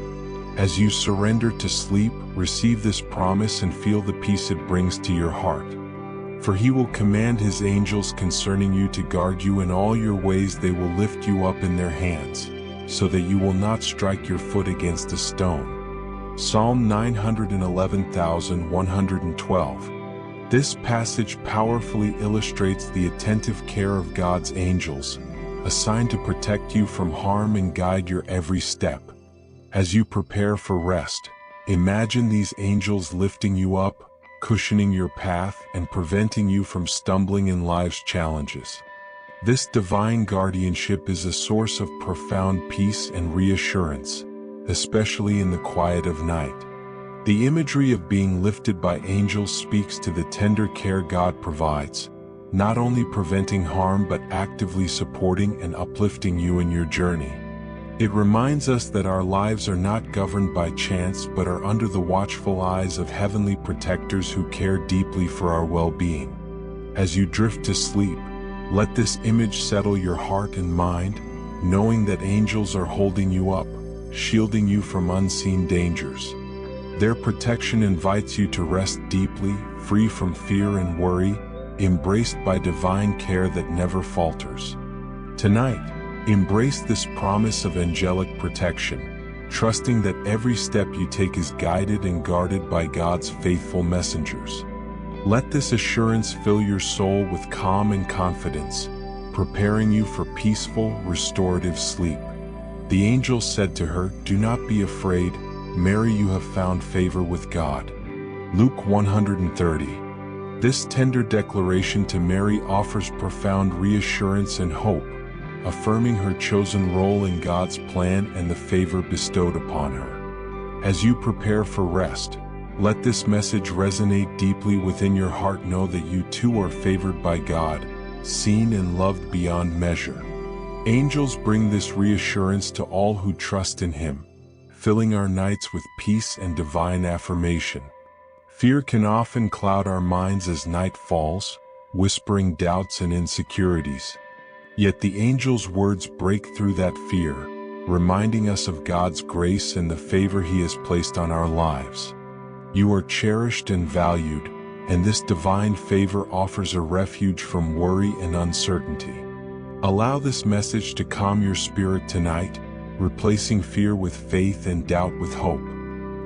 As you surrender to sleep, receive this promise and feel the peace it brings to your heart. For he will command his angels concerning you to guard you in all your ways. They will lift you up in their hands, so that you will not strike your foot against a stone. Psalm 911:112. This passage powerfully illustrates the attentive care of God's angels, assigned to protect you from harm and guide your every step. As you prepare for rest, imagine these angels lifting you up, cushioning your path, and preventing you from stumbling in life's challenges. This divine guardianship is a source of profound peace and reassurance, especially in the quiet of night. The imagery of being lifted by angels speaks to the tender care God provides, not only preventing harm but actively supporting and uplifting you in your journey. It reminds us that our lives are not governed by chance but are under the watchful eyes of heavenly protectors who care deeply for our well-being. As you drift to sleep, let this image settle your heart and mind, knowing that angels are holding you up, shielding you from unseen dangers. Their protection invites you to rest deeply, free from fear and worry, embraced by divine care that never falters. Tonight, embrace this promise of angelic protection, trusting that every step you take is guided and guarded by God's faithful messengers. Let this assurance fill your soul with calm and confidence, preparing you for peaceful, restorative sleep. The angel said to her, "Do not be afraid, Mary, you have found favor with God." Luke 130. This tender declaration to Mary offers profound reassurance and hope, affirming her chosen role in God's plan and the favor bestowed upon her. As you prepare for rest, let this message resonate deeply within your heart. Know that you too are favored by God, seen and loved beyond measure. Angels bring this reassurance to all who trust in Him, filling our nights with peace and divine affirmation. Fear can often cloud our minds as night falls, whispering doubts and insecurities. Yet the angel's words break through that fear, reminding us of God's grace and the favor He has placed on our lives. You are cherished and valued, and this divine favor offers a refuge from worry and uncertainty. Allow this message to calm your spirit tonight, replacing fear with faith and doubt with hope.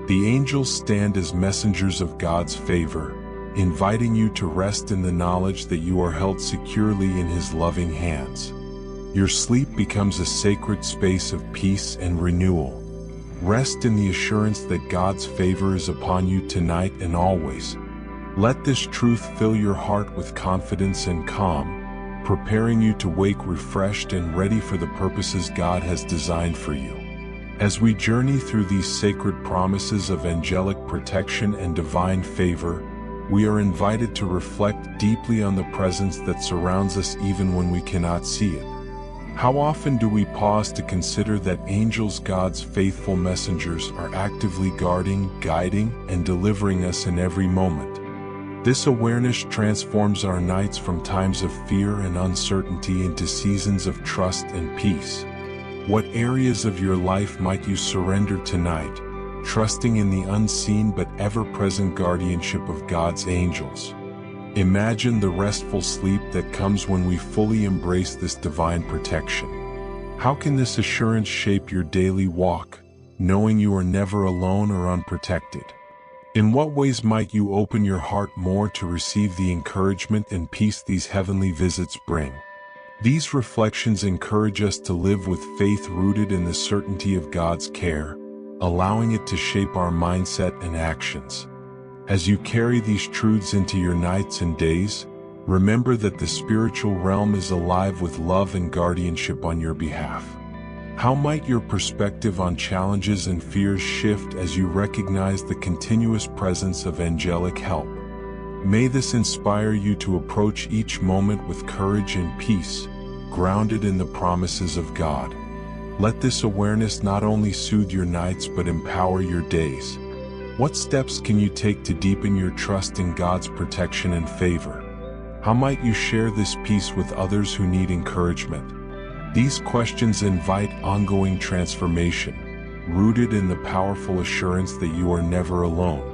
The angels stand as messengers of God's favor, inviting you to rest in the knowledge that you are held securely in His loving hands. Your sleep becomes a sacred space of peace and renewal. Rest in the assurance that God's favor is upon you tonight and always. Let this truth fill your heart with confidence and calm, preparing you to wake refreshed and ready for the purposes God has designed for you. As we journey through these sacred promises of angelic protection and divine favor, we are invited to reflect deeply on the presence that surrounds us even when we cannot see it. How often do we pause to consider that angels, God's faithful messengers, are actively guarding, guiding, and delivering us in every moment? This awareness transforms our nights from times of fear and uncertainty into seasons of trust and peace. What areas of your life might you surrender tonight, trusting in the unseen but ever-present guardianship of God's angels? Imagine the restful sleep that comes when we fully embrace this divine protection. How can this assurance shape your daily walk, knowing you are never alone or unprotected? In what ways might you open your heart more to receive the encouragement and peace these heavenly visits bring? These reflections encourage us to live with faith rooted in the certainty of God's care, allowing it to shape our mindset and actions. As you carry these truths into your nights and days, remember that the spiritual realm is alive with love and guardianship on your behalf. How might your perspective on challenges and fears shift as you recognize the continuous presence of angelic help? May this inspire you to approach each moment with courage and peace, grounded in the promises of God. Let this awareness not only soothe your nights but empower your days. What steps can you take to deepen your trust in God's protection and favor? How might you share this peace with others who need encouragement? These questions invite ongoing transformation, rooted in the powerful assurance that you are never alone.